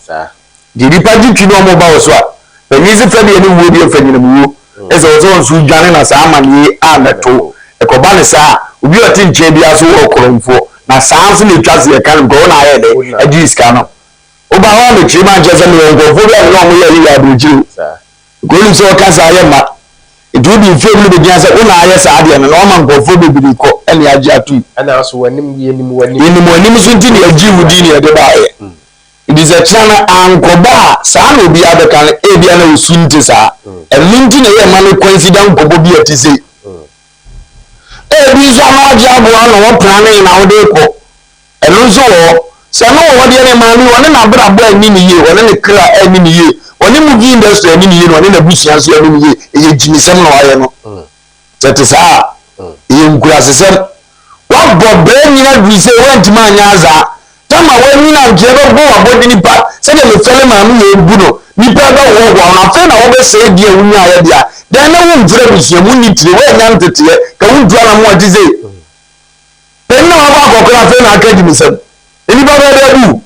di nipa ditwi no mo ba wo so a penisi fa de ni wo bi fa nyina mu ese wo so dwane na sa amani a meto e ko ba ne sa obi oti nche bia so wo koromfo na sanso ne twase e kan go na aye de adi ska no oba wa me chi ma nche se me go fo bia no mo ye ya do ji go ni so ka sa aye ma do bi fe mu de bia se una aye sa ade no ma go fo be bi ko ene agi atu ana so wanim wanim so ntini agi wudi ne de ba aye it is a chana ankoba sa no bi abekan e bia na osunti sa eminti na ye ma no coincident kobo bi atise e bi so na agi abo na wo plan na wo de ko eno so wo se no wo de ne ma ni woni na bra bo ani ni ye woni ne kra ani ni ye woni mu gi industry ani ni ye woni na busia so ani ni ye e jinisem na waye no tete sa ye ngura sesem wa bobe nyina bi se went ma nyaza tama wani na jero bo abodi nipa se de le fele ma mu ye buno nipa ba wo wo na fe na wo be se die wunya ya dia den na wo mfre bisia mu ni tire we nya ntete ka wo dua na mo atize den na wa ba kokora fe na aka di misem eni ba ba da du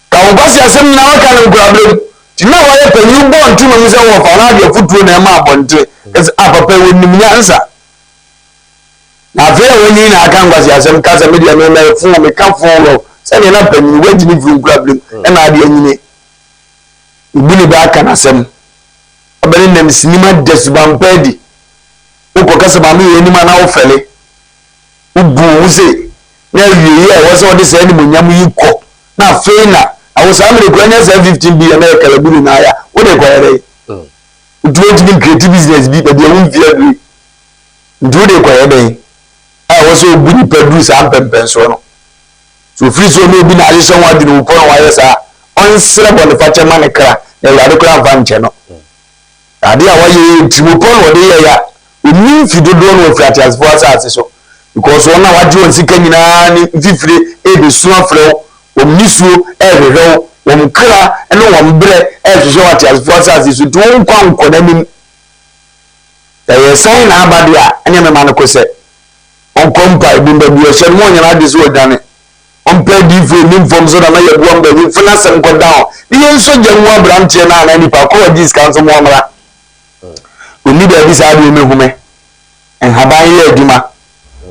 ka wo kwasi asem na wa ka na ngura blem ti na wa ye panyi bo ntuma mi se wo fa na de futuo na ma abonte kasi apapa wo nim nya nsa na fe woni na aka ngwasi asem ka se media me na fu me ka fu lo se ne na panyi wadi ni fu problem e na ade anyine ibuni ba aka na asem abani na sinima desbampedi uko kasa ba mi yeni ma na wo fele ubu use na wiye e wo se odi se ni munyam yi ko na fe na awo sa me ko anya 15 bi na kala buru na ya wo de ko ere do it be creative business bi be dey won via bi do de ko ere a wo so buni produce am pempen so no so free so no bi na ali so wa di no pon wa yesa on sere bo ne fa chema ne kra na ya de kra van che no ade a wa ye tiwo pon wo de ya onni fidodo no frati as for as so because one na wa ji on sika nyina ni fifire e be so afro omnisuo ehwehwe omkra ene ombre ehwehwe what as forces so to nkwa nanim ya sign na abade a ene me man ko se onkompa ibimba bi o se mo nyana de so dane onpe di fo ni form so na ya buam ba ni funa sem ko down ni enso janwu abranche na nipa ko dis council mo mra oni da bi sa de me hume en haban ye aduma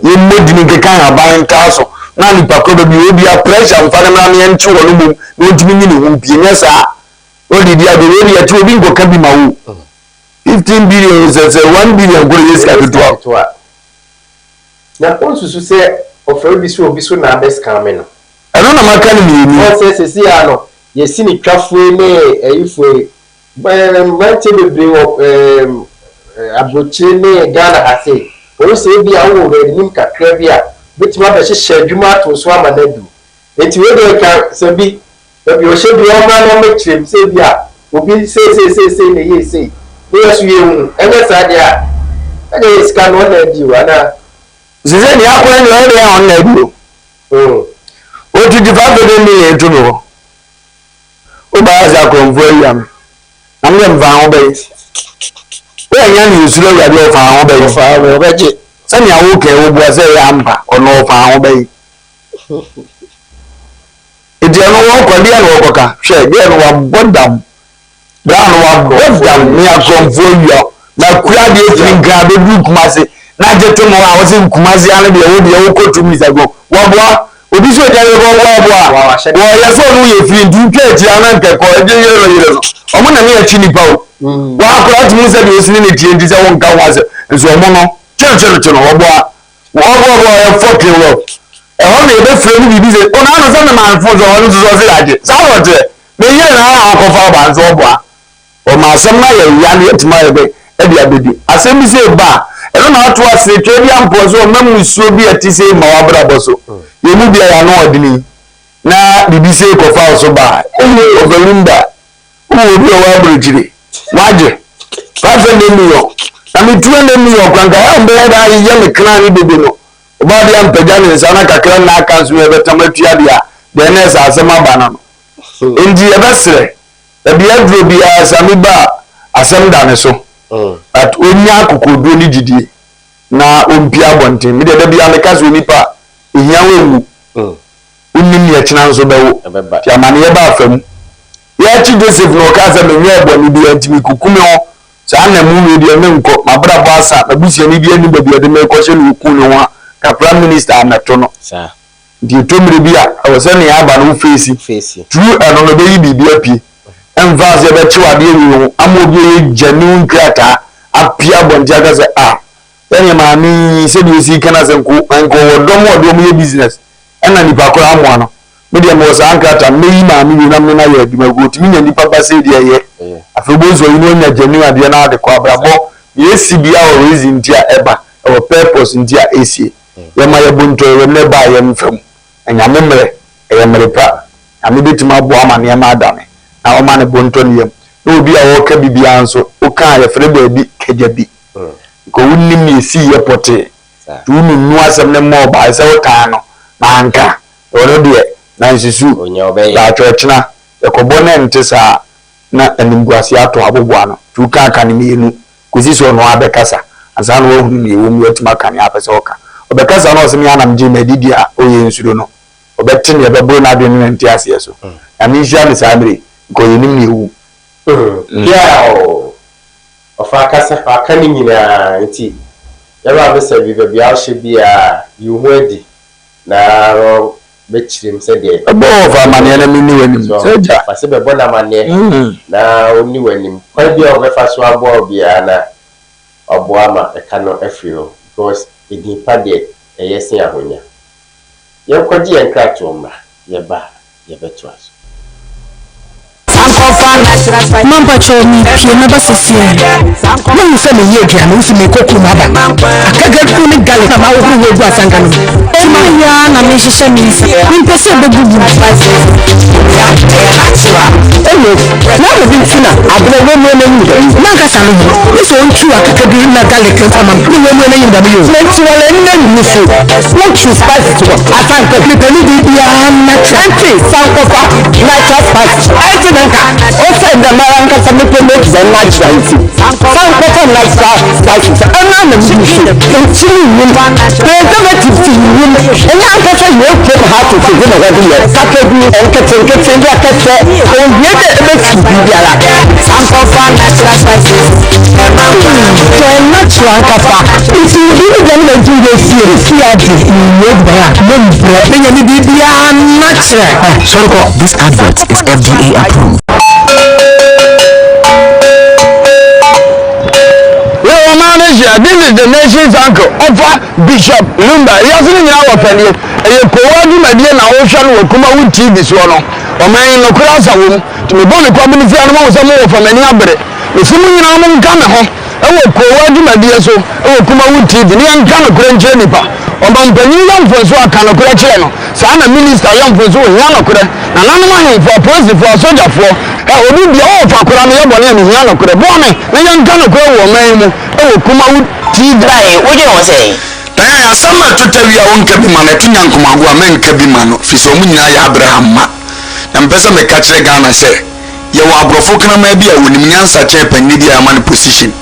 ye modi ni kekan haban taso na nipa ko bi obi a pressure mfa na me enche wo no mum na ojimi ni hu pie nyesa o di dia de obi ya ti obi ngo ka bi mawo 15 billion is 1 billion go yes ka to na onsusu se ofere bi so na best come no eno na maka ni mi o se si ano ye si ni twafue ne eyifue mante bebre o abroche ne Ghana ase o se bi a wo re nim kakra bi a betima ba hye adwuma to so amanadu enti we de ka se bi o hye bi o ma no metrem se bi a obi se ne ye se yes we enya sadia enya iska no na di wana zize ni akwa ni ore on na du o ti di fa de ni e tu no o ba za ko mvo yam na me mva ho be o enya ni usuro ya de fa ho be fa ho be je sani awo ke wo bua se ya mpa ono fa ho be edi no wo ko dia no ko ka hwe dia no wa bodam brown wa bodam ni akonfo yo na kura de finga be du kumase na jeto mo a wo se kumase ane de wo de wo ko tu mi zago wo boa obi so jare wo boa wo ya so no ye fi du ke ti anan ke ko e yero no o mo na me achi ni pa o wa akura tu mu se de osini ne tie ndi se wo nka wa se so mo no chero no wo boa e fucking wo e ho me be fre ni bi se o na no se me man fo so o no so se laje sa wo te me ye na akọ fa ba nso boa o ma asem na ye ya ne etima ye be e bia bedi asem bi se ba e no na ato ase twedi ampo so mamu suo bi ati se ma wa bra boso ye mu bia ya no odini na bibi se ko fa so ba e o belimba o bi o wa brojire waje ka fe ne mi yo na mi tuwe ne mi yo kwanga ya mbe da ye me kran ni bebe no o ba dia mpega ne sana kakra na aka so e betamatua dia de ne sa asem aba na no endi e besre e bia dro bia sami ba asem da ne so at onya kokodo ni didie na ompia bonten me de bia me kaso nipa ehia wewu unnim ye kina nso bewo ti amane ye ba afam ya chi Joseph no ka se me nwe boni bia ntimi kukume ho sa na mu we de me nko mabra ba asa na busia ni bia ni ba bia de me ko hye no ku no ha ka prime minister ameto no sa di tomre bia awose ne aba no face true eno no be yi bibia pie envase be chiwade wi amobi genuine krata apia bonja ga se enya maami se bi si kana se nko odom ye business ena nipa ko amo ano me de mo sa ankrata meyi maami wi na me na ye aduma go timi nya nipa ba se de ye afebozo yi no nya genuine ade na ade ko abrabo ye si bia o reason dia eba o purpose ndia esi ye ma ye bonto ye ne ba ye mfam enya memre ye mrepa ami betima bo ama ne ma adame na o ma ne bonto ne yem na obi a wo ka bibia nso o ka ye fere ba bi kajabi ko wunnim ye si ye pote tu nu asem ne mo ba se o ka no na anka o no de na nsisu da twechna e ko bone ntesa na animguasi ato aboboa no tu ka ka ne mienu kusi so no abekasa asa no ohunu ne wo mu atima ka ne apese oka obekasa no osemi anam je medidi a oye nsuro no obette ne bebo na de ne nti ase so ami hia ne sabre ko yenim ne wu ya ofa kasa aka ni nyina nti ya ba be se bi be a hye bi a yuhudi na ro be chirim se de ebo ofa mane na mi ni wanim seja fa se be bona mane na oni wanim kwa bi o be fa so abo bi na obo ama e ka no afri ho because edi pa de e yesi ahonya ye kwaji en krato mba ye ba ye beto aso Sankofa Mampa chomi pie na basisi. No use me ye dia no use me ko kumaba. Akaga kuni gale na ma wo wo gu asanga no. Ema ya na me hihye me nsa. Mpese be gugu spice. Elo, na wo bi tina abere wo mo na nyi. Na ka sa no. Iso ntu akaka bi na gale kan fama. Ni wo mo na nyi da me yo. Na nti wala nna ni so. What you spice to? Asanka bi peli bi ya na chanti sankofa na cha spice. Aiti nanka. O say the maranka sa me pe make the natural tea. Sankofa na spice. Ana na mi so. Nti ni preservative tea ni. Enya aka say you keep how to feel na wadi ye. Sakabi enketenke ya kese. O ye de ebe ti biara. Sankofa natural spices. Natural kafa. If you really don't know do this series, here is natural. Sorry, this advert is FDA approved. This is the nation's uncle, Bishop Lumba. He has been in our family. A Koowaa Median Ocean will KUMAWOOD TV. Or man, no cross a woman to be born a community animal some more from any other. The Simmon Yaman Kanaho, Koowaa Median so, KUMAWOOD TV, and Kana Grand Jenipa. On Penny for so a Kana Channel. Sana Minister Young for so, Yanokura, and Anama for president for a soldier for. I will be all for Kuramia and Yanokura. Bonnie, and young Kana Koowaa, KUMAWOOD TV. What do you say? Sama to tell you on Kabimana, KUMAWOOD, men Kabimano, Fisomina Abraham. And Pesa me catch the Ghana say, you are Brofokana maybe a Williamiansa chair and media man position.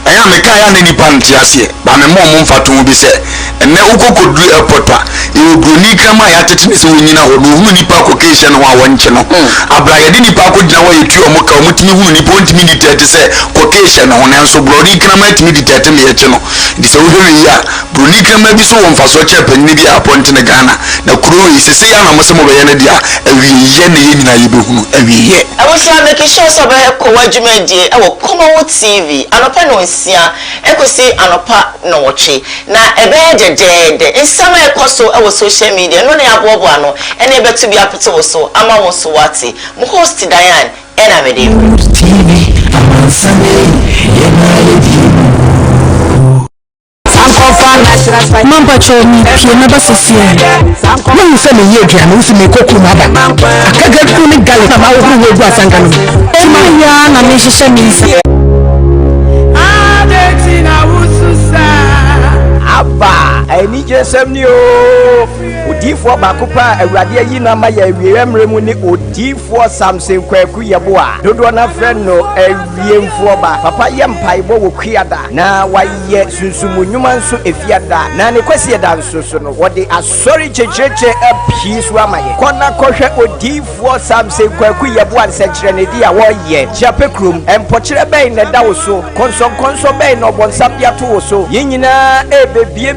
I am a Kaya any pantiasia, but my mom for to be said, and now could do a potter. You will unique my attitude is winning out of Unipa occasion or one channel. A Brigadini Paco now you two Moka Mutini point meditate to say, Caucasian on and so Bronica might meditate me a channel. It is over here. Brunica may be so on for such a media appointing a Ghana. Now, crew is a say, I'm a Samoa Yanadia, every year in Naibu, every year. I was making sure of a Koowaa our KUMAWOOD TV, and open on Sia, Echo say, and opa no watching. Now, a bed dead, in some costo our social media, no near Bobuano, and able to be up to so, Ama Wati, host Diane, and I'm a TV, I'm on Sunday, Mampa chomi pie na basisi. No use me ye dia no use me ko kumaba. Akaga kuni gale na ma wo wo gu asanga no. Ema ya na me hihye me nsa. Abba, eni jesem ni o. Odifo bakopa awurade ayi na ma ya wiemre mu ni odifo Samson Kwaku yeboa. Dodo na friend no awiemfo ba. Papa ye mpaibo wo kwiada na waye sunsumu nyuma nso efiada. Na ne kwasi da nso no wode asori checheche apisu amaye. Kona kohwe odifo Samson Kwaku yeboa nsekire ne dia wo ye. Japekrum empochire ben ne da wo so. Konso ben no bonsam dia to wo so. Yenyina bie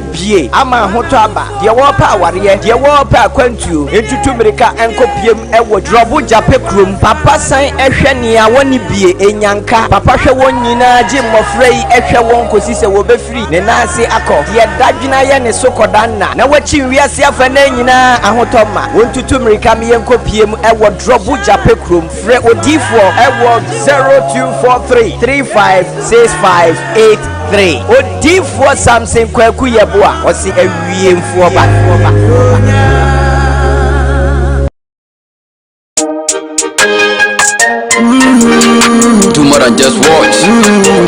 ama hoto aba de wo pa aware de wo pa kwantuo entutu mirika enkopiem ewo drobu jape krom papa san ehwe ne a woni bie enyanka papa hwe won nyina ji mmofrei ehwe won kosise wo befiri ne nanse akọ de dadwina ye ne sokodanna na wachi wiase afa na nyina ahoto ma wontutu mirika me enkopiem ewo drobu jape krom fre odifo ewo 0243 356583 odifo Samson Kwaku yeboa osi awiemfo ba Do more than just watch.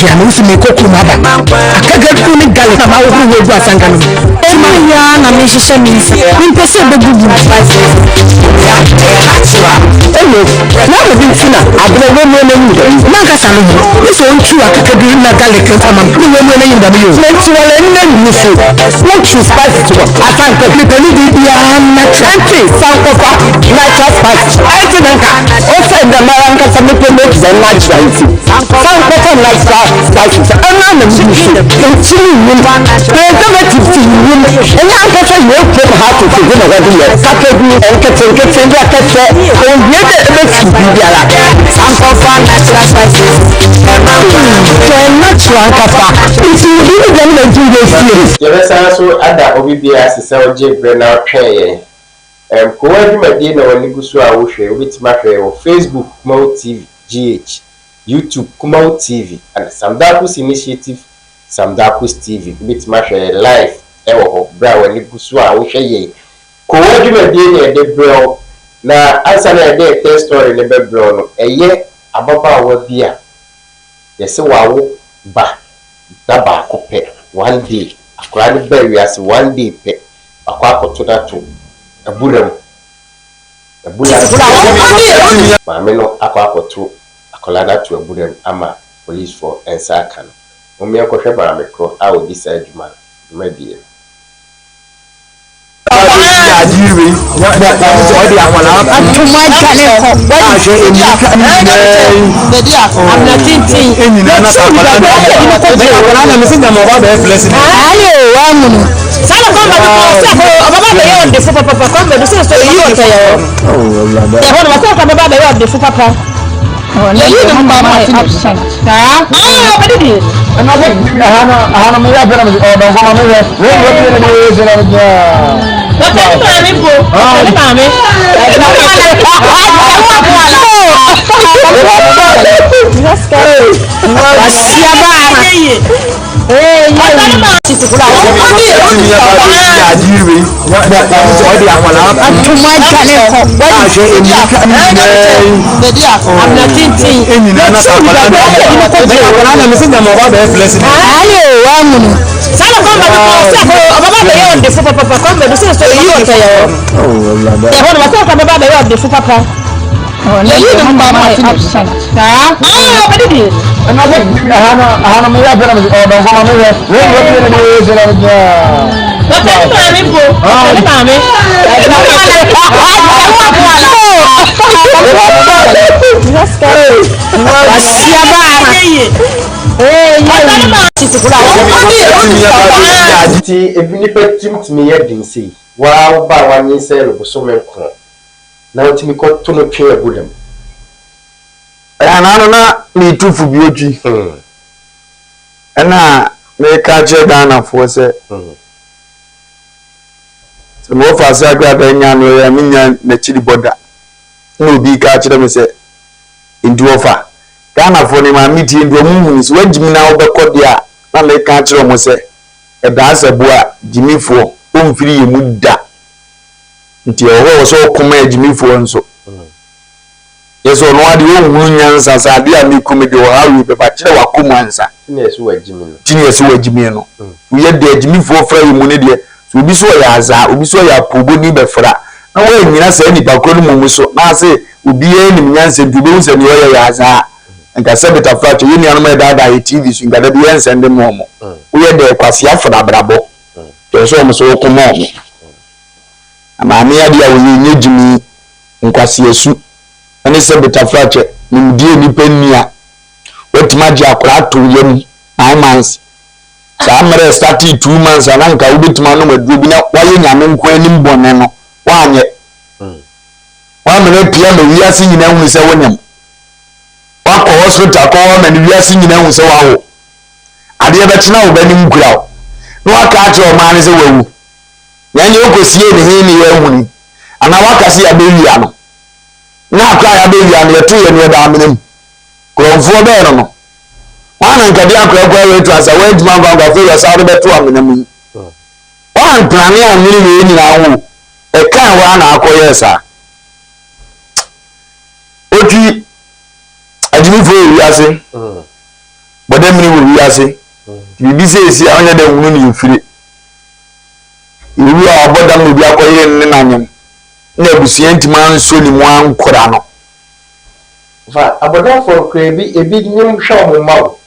Dia no use me ko kumaba. Akaga kuni gale na ma wo wo gu asanga no. Ema ya na me hihye me nsa. Mpese be gugu spice. Elo, na wo bi tina abere wo mo na nyi. Na ka sa no. Iso ntu akaka bi na gale kan fama. Ni wo mo na nyi da me yo. Na nti wala nna ni so. What you spice to? Asanka bi peli bi ya na chanti sankofa na cha spice. Aiti nanka. O say the maranka sa me pe make the natural tea. Sankofa na spice. Ana na mi so. Nti ni preservative tea ni. Enya aka say you keep how to feel na wadi ye. Sakabi enketenke ya kese. O ye de ebe ti biara. Sankofa natural spices. Natural kafa. If you really don't know do this series. Yebesa so ada obibia sese oje brena tweye. Koowaa Dwumadie na woni gusu a wo hwe obitima hwe wo Facebook KUMAWOOD TV GH, YouTube, KUMAWOOD TV, and Samdakus Initiative, Samdakus TV. Bit much live, brow and Busua, which ye. Koowaa Show, the bro. Na answer na dey tell story ne be bro no eye ababa wa bia yesi wawo ba da ba ko pe one day akora ne ba wiase one day pe akwa akoto da to aburam maame no akwa akoto akola da to aburam ama police for ensa aka no omi akohwe bara mekro a odi sa adwuma medie Ajiri what they are to my channel I'm not thinking I'm missing them over the blessing na me tufu bioji na me ka che Ghana for say so mo fa say agba nya no ya minya na chiri border no obi ka che me say ndi ofa Ghana for ni ma miti ndo muhu so wajimi na obekọ dia na me ka che mo say e da asabu a jimifo o mfiri yemu da nti owo so kuma ejimifo nso yeso no ade wo nyansa sa ade a me komedi wo hawo be ba kire wakomansa tinesu wajimi no tinesu wajimi no uye de ejimifo fra yemu ne de so obi so ya aza obi so ya pobo ni be fra na wo nyina sa ni bakro no mu so na se obi ye ni nyansa dube wo se ni wo ya aza nka se beta fra che yeni anu me da TV so ngada de yense ndem mo uye de kwase afra brabo to so mo so ko mo ama me ade a wo nyejimi nkwase yesu ani se beta frache nimdie ni penia wetima ji akora to yam 9 months sa amere start 2 months ananka ubitima no madu bi na waye nyame nko anim bone no wanye wa mere pia me wiase nyina hu se wonyam wa ko hospital ko wa me wiase nyina hu se wawo ade be tena wo bani nkura no aka ache o mane se wawu nyanye okosie ne he ni wa hu ni ana wakase ya be wia no na akwa ya be ya ne to ye ne da menem kromfo be no wana nkadi akwa kwa we to asa we dima ngwa fe ya sa be to amenem wan plan ya nyiri ni na wo e kan wa na akoye sa oji adimi fo wi ase bodem ni wo wi ase bibi se esi anya da wunu ni mfiri iwu a bodam no bi akoye ne na nyem na busienti man so ni mo ankora no fa abodan for krebi ebi nyem hwa mo mawo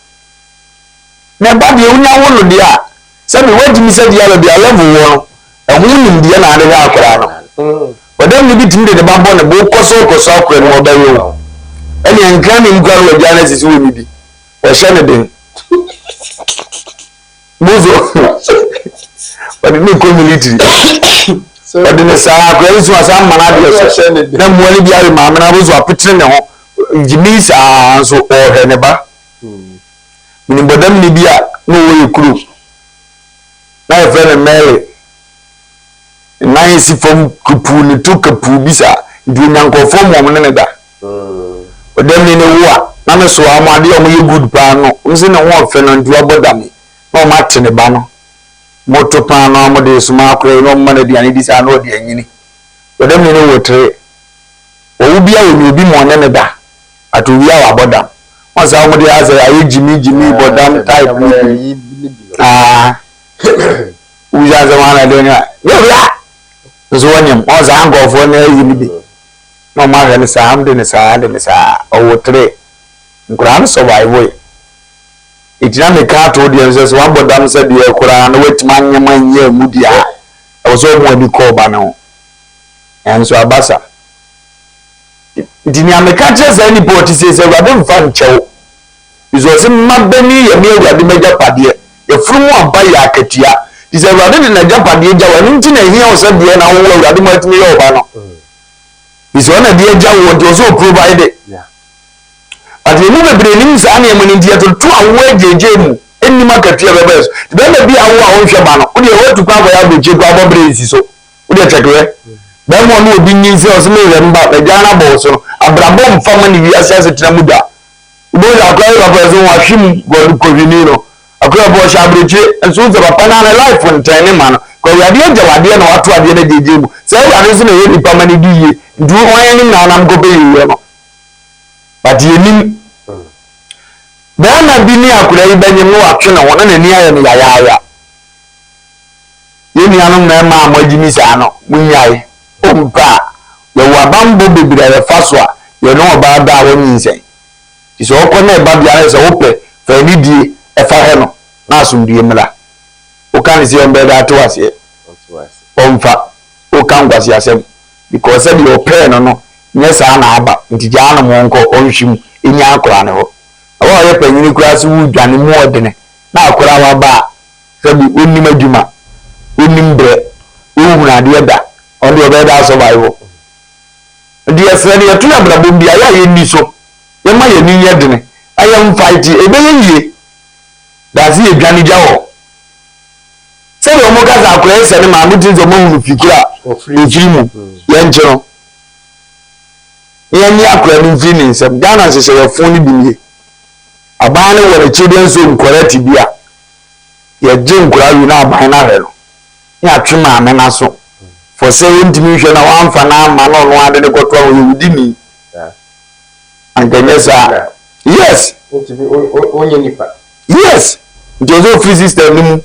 na ba de unya wono dia se me wadi se dia le level wo ehun nim dia na ade akora no bodam ni bi timde de ba bo ne bo koso akora no obayo ene enka ni ngwaro wa dia na sisi wo ni bi wo hye ne den bozo wadi ni ko military wadi ne sa akora so asa mana de so na mo ni bi ari ma na bozo apetire ne ho jimisa so o he ne ba ni bodam ni bia no wo yekuru na e fe ne mele na si fom kupu ni to kupu bisa du nyankofo mo ne da Odem ni wo na me so amade o mo good pa no nse ne ho ofe no ndu abodam na o ma te ne ba no moto pa no mo de suma akure no mo na diane di sa no de anyini odem ni wo tre o bia wo ni obi mo ne da ato wi awa bodam won sa mo de aza ayi jimi bodam type ni uja za wana de nya ya zo wanyam o za ango fo na yi ni bi no ma ga ni sa am de ni sa o wo tre nkura survive itina me ka to audience one bodam said the kura na wetima nyama nye mudia e so mo bi ko ba no en so abasa dini ameka je za ni poti se wade mfa nchew izo se mabani ye me wade meja pade ye furu mu aba ya akatia dize wade de na japade ja wani nti na hia o se de na wo wade mo atimi ye oba no izo na de ja wo de so provide ati mu bebre nim sa na yemani dia to awo jeje mu enni makatua bebes be na bi awo a wonhwe ba no wo de wotu kwa ya beje kwa bobre nsi so wo de chekwe be mo no obi nyi se o se me remba be jana bo so abrabo mfama ni wi asase tena muda bo ya kwa ya bo so wa hwim godu kovini no akwa bo sha abreje enso ze papa na life ntene ma no ko ya de jawade na watu ade na jeje mu se ya no se na ye ni pama ni diye ndu wan ni na nam go be yi no but yenim bana bini akura ibenye mu atwe na wona nani aye ne yaya yeni anu na ma amagimi sa no munyai ompa ye wabambo bebira ye faswa ye no ba da woni nsen iso okona e ba bia se ope fa ni die e fa he no na asumdie mla o kan si on be da to ase omfa o kan gwasi asem because said your prayer no nyesa na aba ntija na mo nko onhwim enya akora ne ho awa ye panyini kura se wu dwane mu odene na akora wa ba sabi onnim adwuma onnim bre ohunu ade da on de obeda survival ndi esere ye tuna brabo bia ya ye ni so ye ma ye ni ye dene ayam fight ebe ye dazi ye dwane jawo sabi o mo gaza akora ese ne ma mutin zo mo hunu fikira ofirimu ye nchero ye ni akora ni mfini nsem Ghana se ye fon ni bi abane wore children so correct bia ye jin kurawi na abane na hero ya twema ame na so for say ntimi hwe na wanfa na ma no no ade de kotwa wo yudi ni angenyesa yes onye nipa yes njozo free system ni mu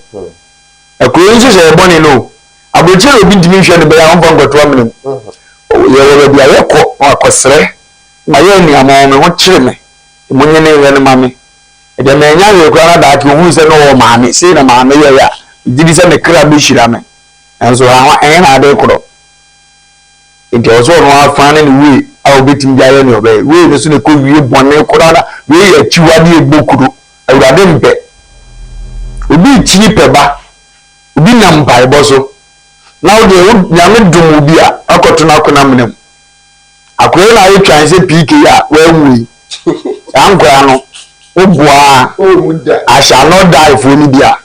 akuru nso se eboni no aboche obi ntimi hwe ne be ya wanfa kotwa mene ye wore bia ye ko akosere ma ye ni ama me ho kire me munye ne we ne mame ede me nya we kwara da ki ohu se no wo maame se na maame ye ya didi se ne kra be shira me enso ha na ade kro enti ozo no afane ni we a obetim bia ye ne obe we ne so ne ko wie bone kro na we ya chiwade egbokuru awurade mpe obi chi peba obi nam Bible so na o de ya me dum obi a akoto na akona menem akoye na ye twan se PK ya we nwi ankora no obua I shall not die for any dia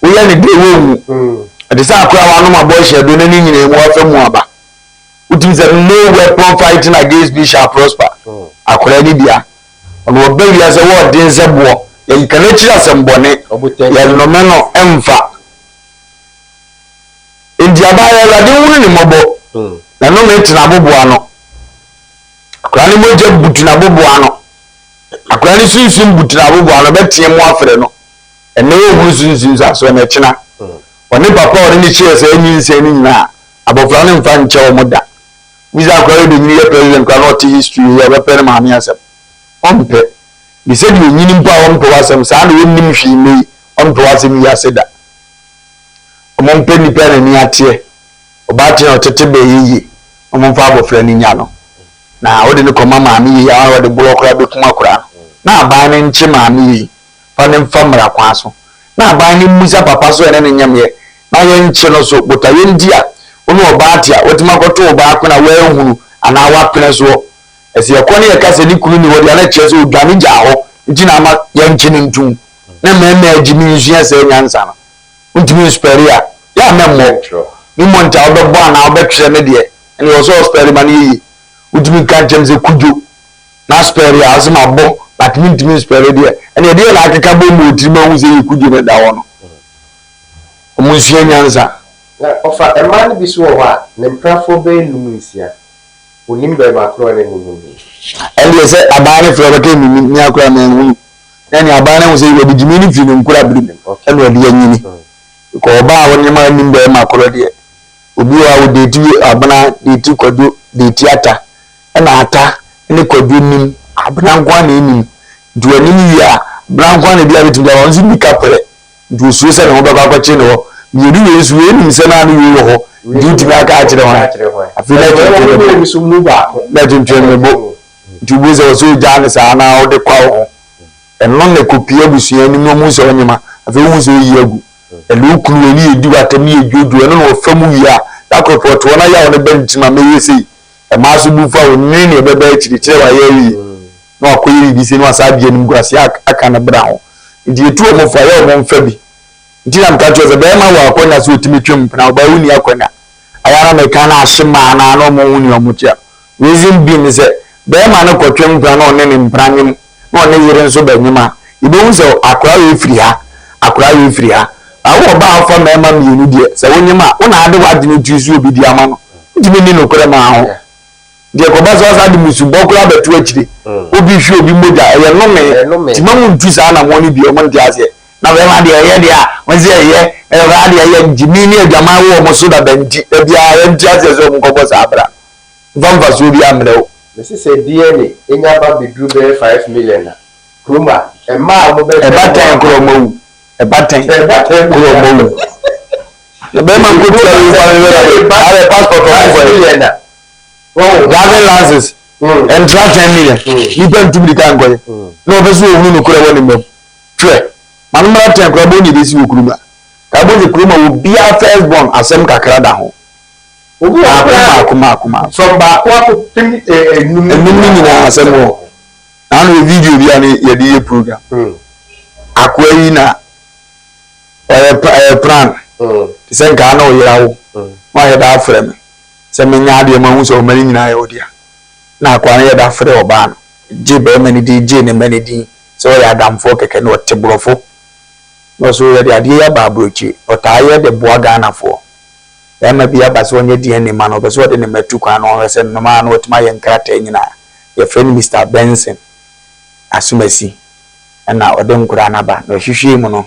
we ya ne dey wo ade sa akora wa no ma boy shedo na ni nyine mu afa mu aba utim say no weapon fighting against me shall prosper akora ni dia ono oba wi ase wo den se bo ye kana chira sembone ye no me no emfa india ba ya la de wunu ni mobo na no me tina boboa no akora ni moje butina boboa no akora ni sunsun butina boboa no betie mu afre no ene wo sunsun so na china oni papa ori ni chie se enyi nse ni nyina abofra ni mfa nche o moda wiza akora de nyiri president kwa not history ya be pere ma mi asem ompe bi se di nyini mpa ompe wasem sa na wonnim hwimi ompe wasem ya seda ompe ni pere ni atie obati na otete be yiyi omfa abofra ni nya no na odi ni koma ma mi ya wa de bolo kora be kuma kora na aban ni nche ma mi fa ne mfa mra kwa so na aban ni musa papa so ene ne nyamye na ye nche no so bota ye ndia onu obati a otima koto oba ko na we hunu ana wa pene so ese ye kone ye kase ni kunu ni wodi ana che so odwane ja ho nti na ma ye nche ni ntum na meme agimi nsu ase nyansa no ntimi speria ya memmo ni monta obebo ana obetwe ne de ene wo so speria ma ni utimi kan jem ze kujo na spare ya asema bo but me spare there and dey na akeka bo mo tiri ma hu se yikudu ne da wo no omunsia nyanza na ofa e man bi so ho a ne mprafo be numunsia onim be makro ne hu and they say abane fro be ni akura na hu and abane hu se we di jimi ni fi ne nkura biri and we di anyini ko ba woni ma nim be makro de obi wa wo de ti abana de ti kodo de theater na ata ne kodo nim abana ngwa na nim duani wi a brankwa na bia betu da won si bi kapere du so se na ho ba kwa che no yiri we su we nim se na no wi ho di ti ba ka kire ho afi na ti so mu ba na ti ntwe me bo du bo se so ja ne sa na o de kwa ho enno ne kopia busua ni mu so nyima afi hu so yi agu elu kunu ni edi watami ejodu eno no famu wi a that report wona ya wona bentima me yesi e ma so bu fa woni ne beba akiri kire wa ya wi no akoyi bi se no asabie nim guase aka na bra ho ndi etu mo fa ya mo mfa bi ndi na mka choze be ma wa akonya so otimi twem na ba wuni akonya ayara me kana ashima na no mo wuni omutia reason bi ni se be ma no kotwem bra no ne mpranyem no ne yire nso ba nyima ibe hu se akora we free ha awo ba afa mema mienu die se wonyima una ade wade no tuzu obi di ama no ntimi ni no kore ma ho die ko ba so sa de musu bokura betu akire obi hwe obi moja eye no me timamu ntusa na mo ni bi o mo nti ase na be ma de eye dia won se eye e ba de eye jimi ni adwama wo mo so da banti e bia ye nti ase so mo ko sa abra vamva so bi amre o me se DNA enya ba bedru be 5 million na kuma e ma mo be e ba tan ko mo ebaten mo be man go to our passport for na driving license and drive 10 million you don't do the can go no be so hu no kura woni mo twe man mara ten kura bo ni be si okuruma ka bo ni kuruma wo bia first born asem kakra da ho obi akuma from ba ko pim numi ni na asem wo na no video bi ani ye di program akwa yi na plan se nka na oyirawo wa ye da afre me se me nya de ma hu so mari nyina ye odia na akwa na ye da afre oba no je be mani di je ne mani di so ya damfo keke no tebrofo no so ye de ade ya ba brochi ota ye de boaga na fo ya ma bia ba so nye die ne ma no be so de ne matu kwa no se no ma no otima ye nkrata nyina ye friend Mr Benson asumasi na ode nkura na ba no hwehwe mu no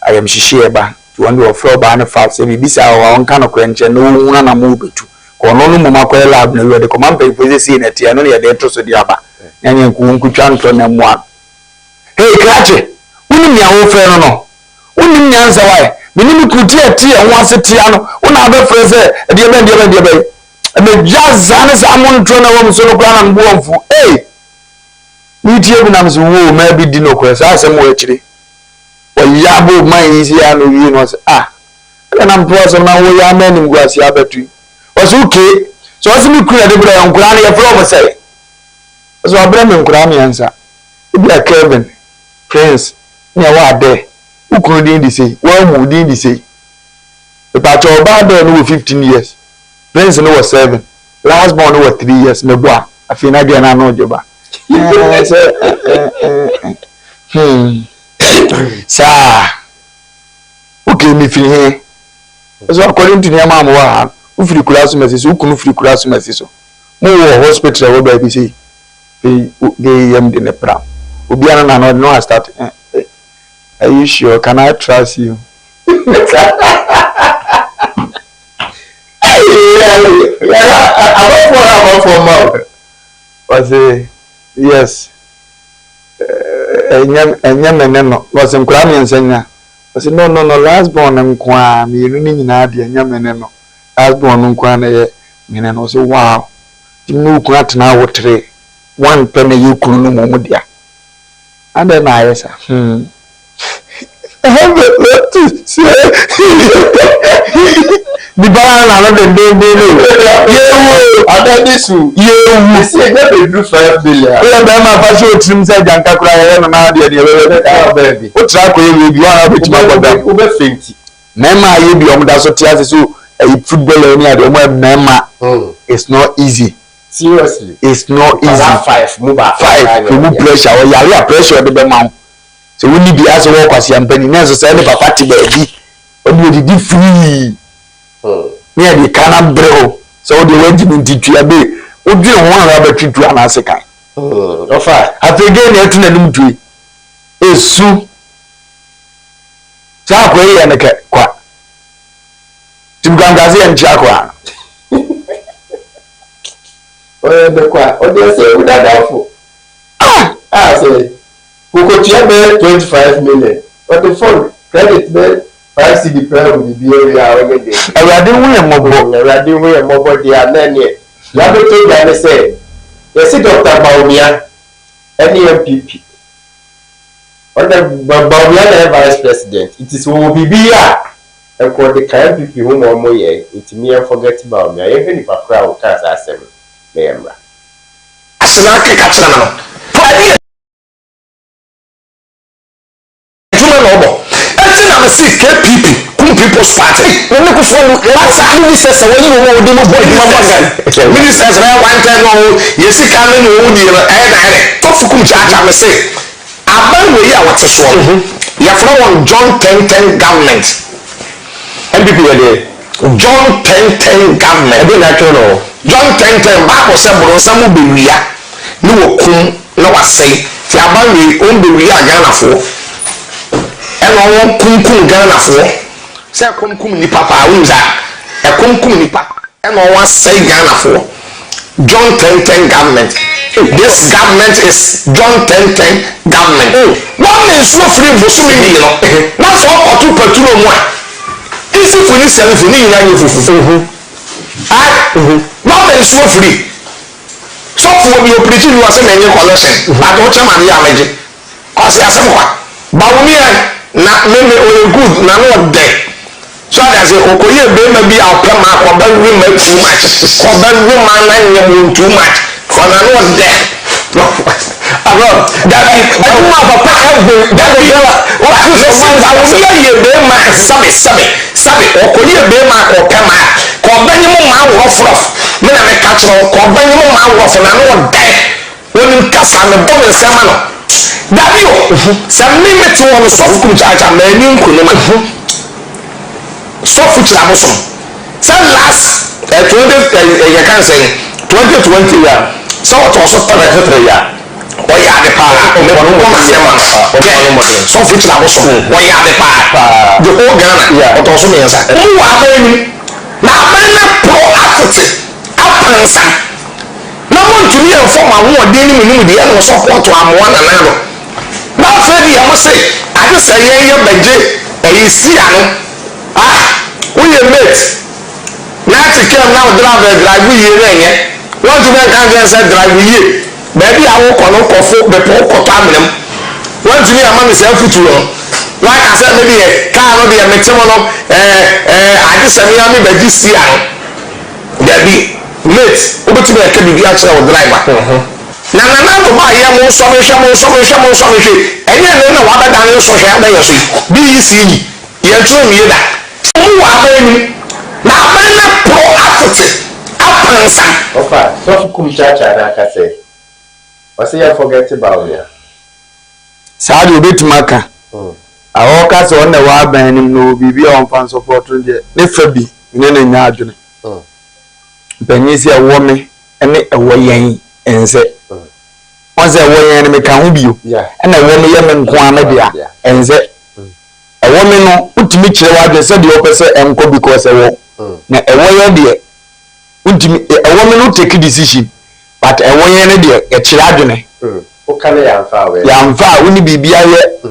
ayam hwehwe ba to won do ofro ba na fa se bibisa wa won kan ko enche no wuna na mu betu ko no no mu makoy lab na we de ko man pe pose si na tia no ye de to so di aba nyanyen nku nkutwa nto na mu a hey krache woni mi awo fe no woni nyanza wai minim kuti ati e ho asetia no wona abe freze de be me jaza ne sa mo nto na wo mso no kwa na mbo mfu hey ni tie bu na mso wo ma bi di no kwa sa asem wo akire yabo man isi ya no wi no na mpo so na wo ya mani ngwasi abatu osuke so asimi kura de bra nkura na ye from say so abra me nkura me ansa ibia Kevin Prince nya wa de ukuru din di say wa mu din di say e pa cho ba de no 15 years Prince no was 7 last born no was 3 years me boa afina dia na no joba sa okay me feel here so according to the mama wa u free kurasu message u kunu free kurasu message so mo wo hospital wo ba bi say they am de ne pra obi ana na no start are you sure can I trust you I'm for mouth was yes enyam no was nkura me nsanya was no last born nkwa me ru ni nyina de enyam no last born nkwa na ye me no so wow tinu ku atena wotre one pen you kunu no mo dia and then I say the banana na the yewu adadisu yewu say get be do 5 billion o be ma fa show trim say janka kura ye no na de baby o tra ko ye bi wa be tuma ko da o be fenti na ma ye bi o da so tia so football ni ade o mo na ma it's not easy Seriously. It's not easy. 5 move pressure or yari pressure the bema. So we need be as work as yam penny na so say the papa ti baby. Obi di free. Me dey kana brew. So the way to titwa be. Obi ho ara ba titwa na asekan. Ofa. Afege na etu na nim tui. Esu. Sa ko ye na ke kwa. Timgangazi en chakwa. Oye bekwa, ode say udadafo. Say Koko tia be 25 million. But the phone credit be 5 CD per will be area oye dey. Awade hu ye mobo dia na ne. Ya be to ya say. Yes Dr. Baumia NMPP. On the Baumia vice president. It is who be here. And for the KMPP who mo ye, it me forget Baumia. Even if a crowd can asem. Member. Asenake kachana no. Padi Juma no bo. Enti na me see KPP, Kum People's Party. No ko fo no. Asa ministers when you wo dey no boy di mama gan. Ministers na one time no, yesi kan no wo di no na to fukum chacha me say. Aban we ya wote so. Ya from John 1010 government. MPP we dey. John 1010 government. Ebe na no. John 10:10 Bible say bronsamu bewia ni wokum na wasai ti abanwe on bewia Ghanafo eno won kunkum Ghanafo say kunkum ni papa unza e kunkum ni papa eno wasai Ghanafo. John 10:10 government. This government is John 10:10 government. One is so free bosumi ni no na so otu paturo mu a isi funi self ni ina ni fufu not so free. So for the opportunity you are saying any collection. But what man ya meje. Cause ya some kwa. Baumia na meme o good na no there. So as a okoye be maybe I'll come out or ban we make too much. Or ban we man na too much. For na no there. Aro that I do have a pack that we what you say Baumia ye be man sabe okoye be man or come out. Ko ban you ma wo frof. Me na me catch no ko ban you ma wo fo na no die. Woni kasa me bo me sama no. Davio sa me meto on so fu chacha ma ni nkunu ma. So fu chira mo so. Say last 20 you can say 2020 ya. So what also 33 ya. O ya de pa me wono mo sama. So fu chira mo so. O ya de pa. The whole Ghana. O to so me yansa. Mo wa ba ni na bana proactive apansa na mo ntumi en form awon ode ni menu de no support amoa na na no na fe di am say ade say ye beje e si ano we ye mate na ti kem na drive ye re ye won ti be kan say drive ye baby awo kono kofo be po ko tamnem won ti ni amani say futuro why I said maybe car no be metemo no ade say me am beje si ano there be mate obeti be ka bibi a kire o driver na no ba ye mo so me hwe enye no na wa ba dan so hwe ada ye so bi si ye tro mi da mo wa ba ni na ba na proactive apansa ofa so kum chacha na ka say o say you forget about ya saadi obeti maka awo ka so na wa ban ni no bibi on fan support nje ne fa bi ne na nya adwene Benyisi a woman and a woyan and say, once a woman and make a bio, and a woman yaman quamadia, and say, a woman no put me chill said the opposite and go because a war. Now a woman dear, a woman will take a decision, but a woman dear, a children. What can I far? Yam far, wouldn't be yet.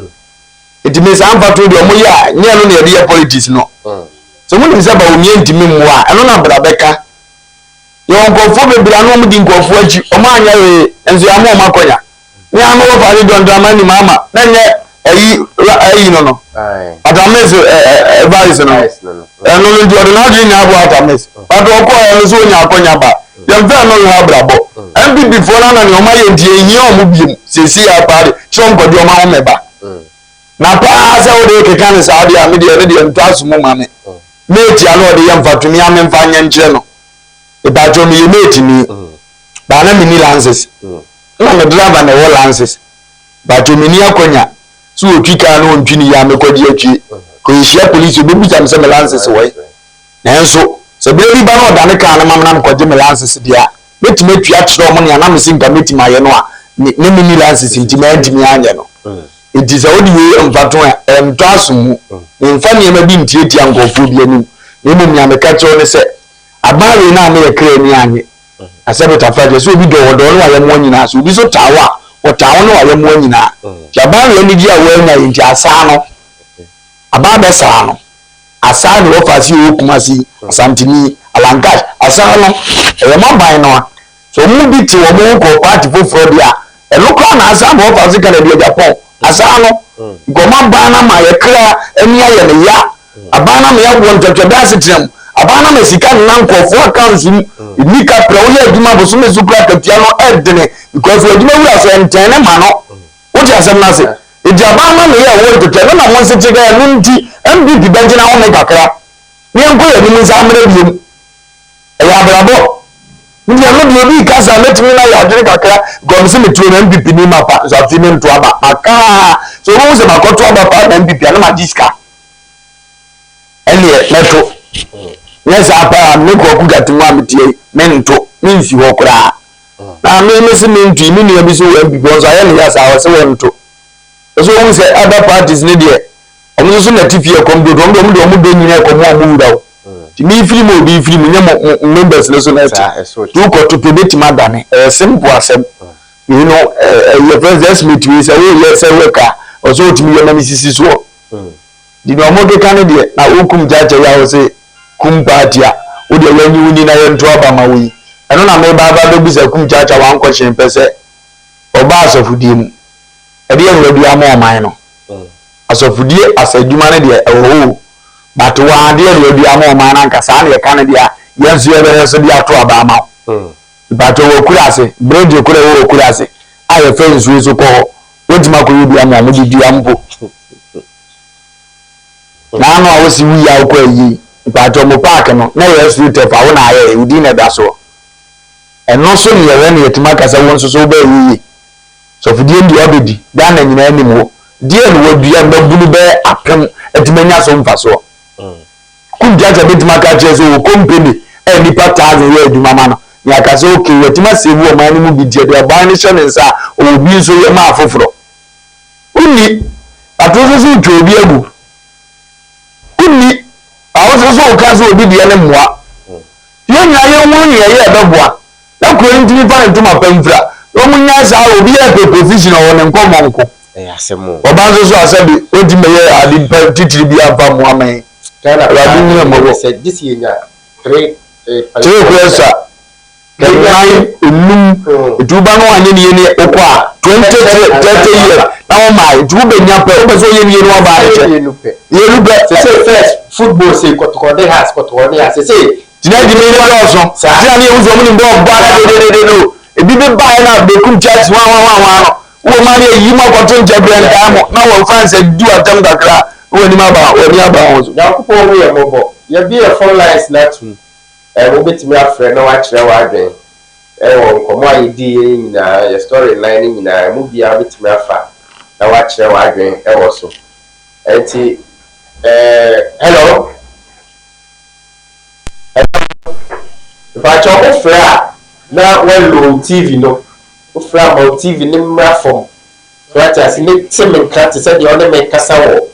It means I'm part of your moya, near the politics, no. So when is about me and Timmy Moa, I don't know about Rebecca. Yo nkofo bebira no mudi nkofo aji o ma anya we enzo ya mo makonya ni anu wo fa don drama ni mama na nye ayi no atames advice no no ndi ordinary ni abo atames but o ko e so nya akonya ba yam fa no ha brabo mb before na ni o ma ye die yin o mu biem sesi ya pare chon godi o ma ho meba na pa sa o de ke kan sa ade a me de ntasu mo mame me ti anu o de yam fa tumi ame mfa nya nkyere no Bajo mi mate ni Bana mini lances. Na me driver na wo lances. But mini akonya. So okika no ntwini ya mekodi atwi. Ko yihia police obebuja me se me lances wo. Na enso se be bi ba no da ne ka na mamna me kwaje me lances dia. Betime atwa kire omo ne na me singa metima ye no a ne mini lances ntima adimi anya no. It is only way mfato ntwasumu mfa ne ma bi ntietia nkofo bi anim. Ne mu nya me ka kire ne se abare na me ye kire ni anye. Asabeta faje so obi do wodo no wa ye mo nyina so obi so tawa o tawo no wa ye mo nyina. Abare ni dia wa nya nti asa no. Ababe sa no. Asa no ofasi okumasi asantini alankash asa no e mo ban no. So mu bi ti wo mo ko party foforo dia e lo kwa na asa mo ofasi kana dia Japan asa no goma bana ma ye kra eni aye ne ya abana me ya wo ntwetweda asitrem abana me sika na nkofo accounts ni ka pra wo ya aduma bo so me zukra katia no edene because aduma wura so entene ma no wo ti asem na se e abana me ya wo ntwetweda na mo se tiga ya nti MBP benjina wo me kakra ni enko ya ni nza amre biom e ya brabo ndi ya no bi kasa metimi na ya adwene kakra gomse me tuo na MBP ni mapa so afimi nto aba aka so wo se makoto aba pa na MBP na magiska ele meto yes apa me ko ku gati ma metie mento minsi wo kura na me se mento mi ni bi so wo MBP so aye ne ya sa wo se wo nto so wo se other parties ne de omo so na tifie kom do do nyina ko mo wura wo ti mi film obi film nya members le so na tu ko to pedeti madane simple asem you know your president meet we say we say we ka o so ti mi na mi sisi so di no mo de kan de na okum jaja ya o say kum party a o de wanyi wuni na ye nto aba ma wi eno na me baba do bisa kum jaja wan ko hyen pese oba asofudie mu e de en wadu ama o man no asofudie asadwuma ne de ewo but wa de en wadu ama o man na nkasa na ye kan de a yensu ye be so de ato aba ma but wo kurase bread kura wo kurase aye fence we so ko wontima ko wadu ama mo di ampo na no awosi wi ya ko yi but mo park no na ye street fa wo na aye udi na da so eno so ne ye ne yetima kasa won so ba yi so fudie ndi obedi da na nyina ni mo die no wadua na bulu be apem etimanya so mfa so kum jaja betima ka che so wo company e ni pataze ye aduma ma no ya ka so okay yetima sebu o man ni mu bi die de ba ni hye nsa o bi so ye ma afoforo uni atozo so twobi agu uni awozo so ka so obi de ne moa ye nya ye won ye ye beboa na ko ntimi fa ntuma pamfra o munya sa obi e position o ne nkomo nko asemo obanzo so asabi odi meye adi titiri bi aba mo amen kana radu ni mo se disi nya 3 kwesa nine tuba no anye ni ne okwa 20 years na o mai tuba nya pe o so ye ni no ba ye nupe se first football se kotokode has kotokode has se tina di me no so tina ni uzo mu ni bo ba de no ebi be ba na be kum church wa wo ma le yi ma ko to nje be nda mo na wo fans du atam kakra wo ni ma ba wo ni aba wo so ya ko wo ye mo bo ye bi e phone lines na tu wo betimi afre na wa kire wa adwen wo komo ayidi nyina ye story line nyina mu bia betimi afa na wa kire wa adwen wo so enti hello ba cho ko fra na wo TV no fra mo TV ni mra form right as ni temen krat se de one me kasa wo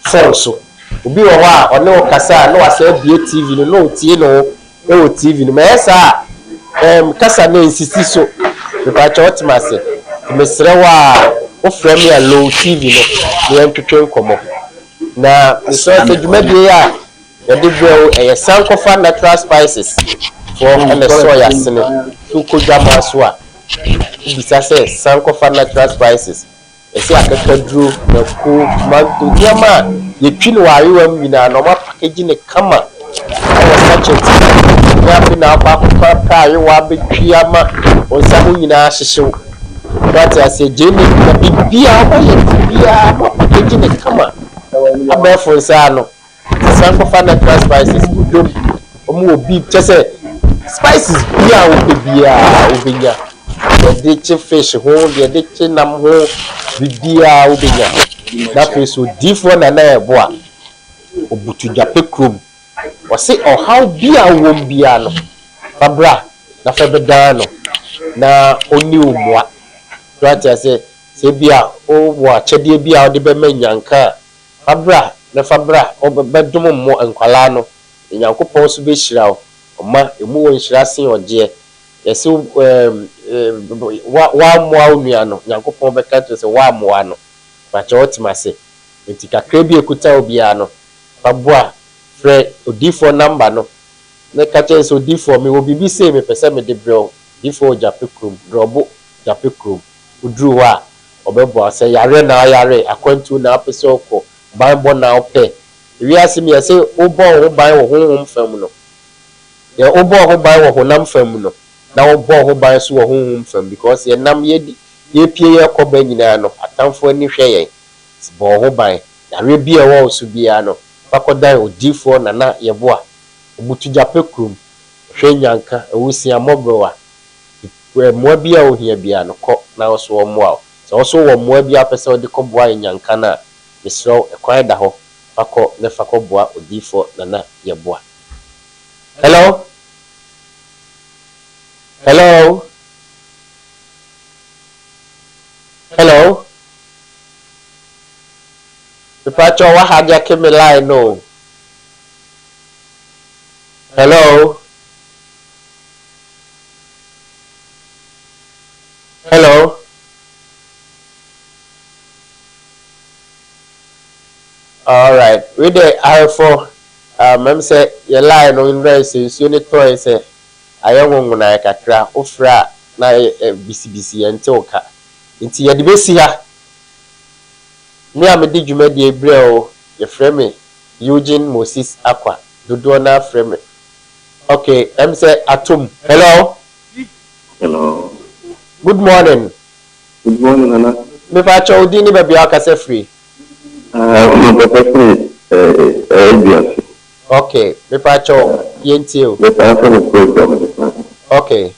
phone so obi wo ha one wo kasa no asa bie TV no tie no e wo TV no me esa kasa no insisi so me pa cho otmase me sre wa wo fra me a low TV no me ntwetwe nkomo na me so se dwuma bie ya de bro sankofa natural spices for and soya sene to ko jama so a bisa se sankofa natural spices ese akakaduro na ko manto diama ye twini wa yiwam nyina no ma package ne kama awo sachet ya bi na ba ko pa yiwa be twiama onsa ho nyina hyehyew but ase jeni na bibia ba ye bibia ma package ne kama abefo nsa no sankofa natural spices dom omo obi chese spices bia ubenya the che fish ho the che nam ho bibia ubenya na face so different na ebo a obutu jape krom wose how bia wom bia no fabra na fa beda no na oni umwa right say bia o wa chede bia o de be manyanka fabra na fabra o be dum mo enkwala no nyankopon so be hira o ma emu won hira sen oje yesi wa moa onua no nyankopon be ka to se wa moa no ba che otimase enti kakra bi ekuta obia no fabua fre odifo number no na ka che so odifo me wo bibi se me pese me de bro difo jape krom drobo jape krom udru wa obebo ase yare na yare akwantu na apese okọ bible na ope wi asimi ase obo ho ban wo honhom fam no ye obo ho ban wo honam fam no na obo ho ban so wo honhom fam because ye nam ye pie ye koba nyina no atamfo ani hwe ye bo ho ban yare bi e wo so bia no pakodan odifo na ye bo a obutu jape krom hwe nyanka ewusia mobrowa mo bia o hia bia no ko na so wo mo a so wo mo bia pese odi ko boa nyanka na misro ekwan da ho akọ ne fakọ boa odifo na ye boa. Hello Pacho wa haja ke me line no. Hello all right we dey for mem say your line on race so ni toy say ayonwo na kakra ofra na bisibisi ente oka nti ye de besi ha ni amedi dwumadi ebre o ye frame Eugene Moses Akwa dodo na frame okay em say atom hello good morning nana me fa cho odi ni ba aka say free okay me pa cho yentio okay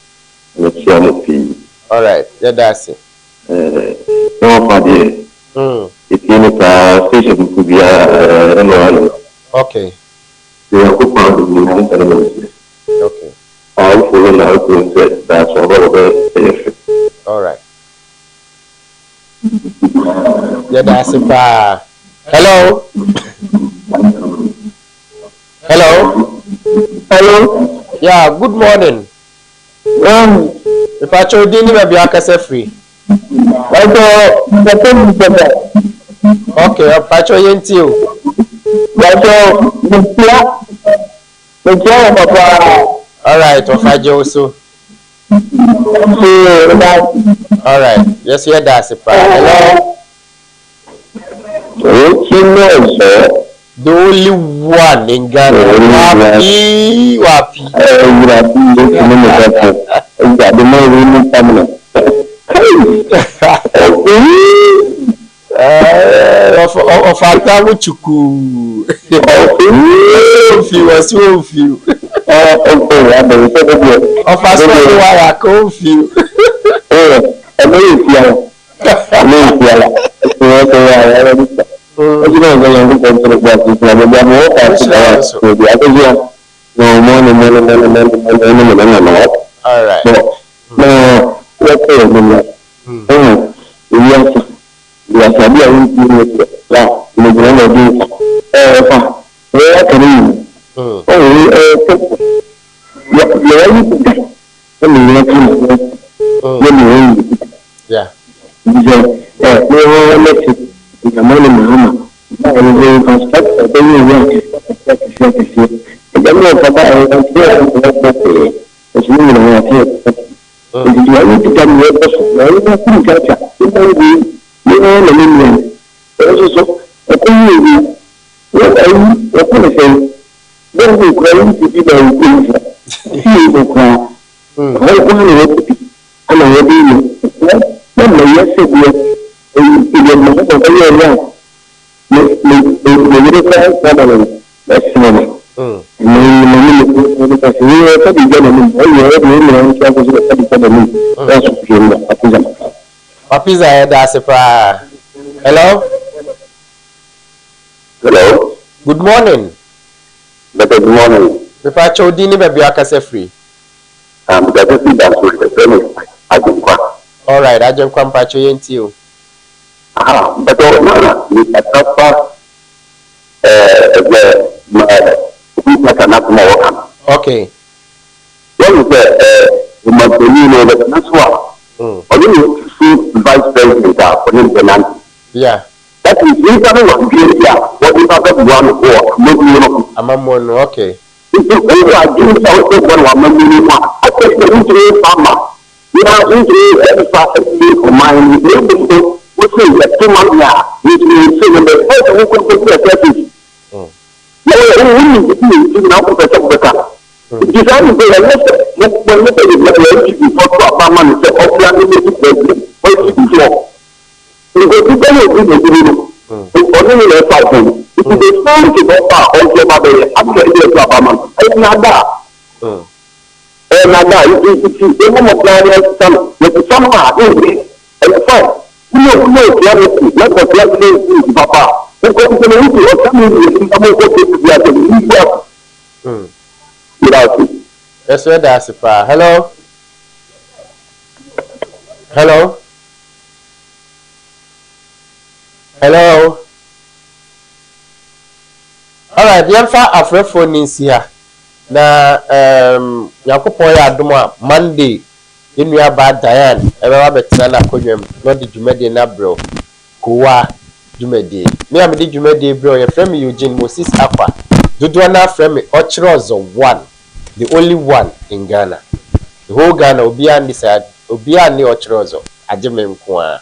all right yeah that's it no fadi itini ka station kubia no okay you are good part of the okay I follow now to say that's all right yeah that's it pa hello yeah good morning if I told you maybe I can say free okay Pacho yentio all right Ofajo so all right yes yeah that's it hello the only one in Ghana wapi of Atamu Chuku if you was so few of us I confuse all right Papiza, that's a pra. Hello? Hello? Good morning. Good morning. Before Chodini, baby, I can say free. All right, I just come back to you. But okay. What is vice president yeah. That is what is I'm okay. If you farmer, you are into every mine, you which is the 2 months now, which means the first who can take the service. You now put a better. Design is a letter, when you say that you are before farmer, it's a you go to tell you it's only a cycle. It is a small to go far also by the after the government. It's not that. And not that. If you don't have some with some and fine. No, clarity. Let the clarity Papa. Because the community or something without it. That's where that's it. Hello? Hello? Hello. All right, the answer of phone is here. Na Yakopo ya adoma Monday. In your bad Diane, ever better na kodwem. Not the Jumedi na bro. Koowaa Jumedi. Me am the Jumedi bro. Your friend Eugene Moses Akwa. Dodo na friend me Ochrozo 1. The only one in Ghana. The whole Ghana obia ni Ochrozo. Ajeme mkwa.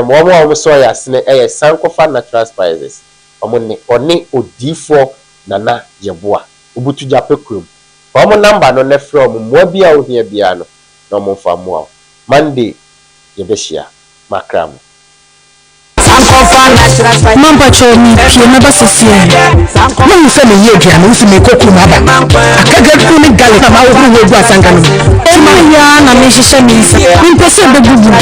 Mwa so ya sine Sankofa Natural Spices. Omone oni odifo nana yeboa. Ubutu jape krum. Omo number no ne from mwa bia wo hia bia no. No mo fa mo. Monday yebeshia makram. Mamba chomi pie na basisi no mu se me yegi ana usi me koku maba akaga ku ni gale na mawo hu wegu asanga no ema ya na me hihye me nsa mpese begugu na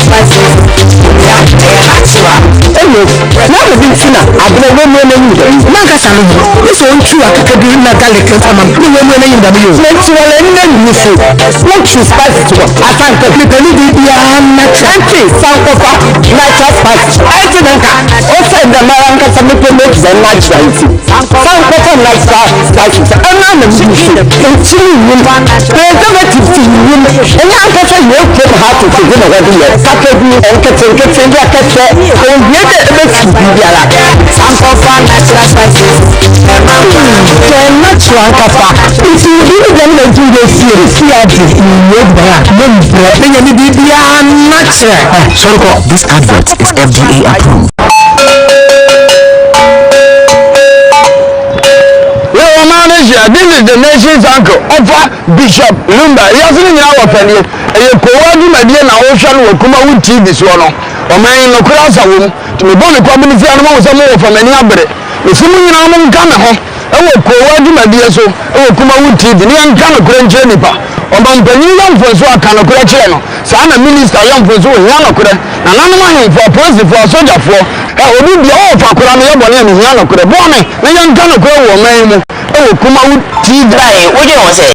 mo bi tina abro we mo na nyi na kasa no so ntu akaga bi na gale kasa ma ni we mo na nyi da biyo na nti wala ni na nyi so what you spice to asanga ni peli bi ya na chanti sankofa natural spice I think also the American Sample makes the naturality. Some person like that, and I'm a musician. Continue, preservative to you. And I'm person you came hard to figure out whether you're Saturday and getting their catcher, and yet it makes you be like some person natural spices. Natural kapa. If you really don't do this series, you are just in your back. Then you be natural. This advert is FDA approved. This is the nation's uncle, Offer Bishop Lumba. He has been in our family. A Koowaa Media Ocean will KUMAWOOD TV. Or man, no class of women to be born a community animal with some more from any other. The swimming in our Ghana home. Koowaa Media so, KUMAWOOD TV, and Ghana Grand Jenipa. Or Bampany young for so a Kanakura channel. Sana minister young for so Yanakura, and another for president for a soldier for. I will be all for Kurama and Yanakura. Bonnie, the young Kanakura woman. KUMAWOOD TV. What do you say?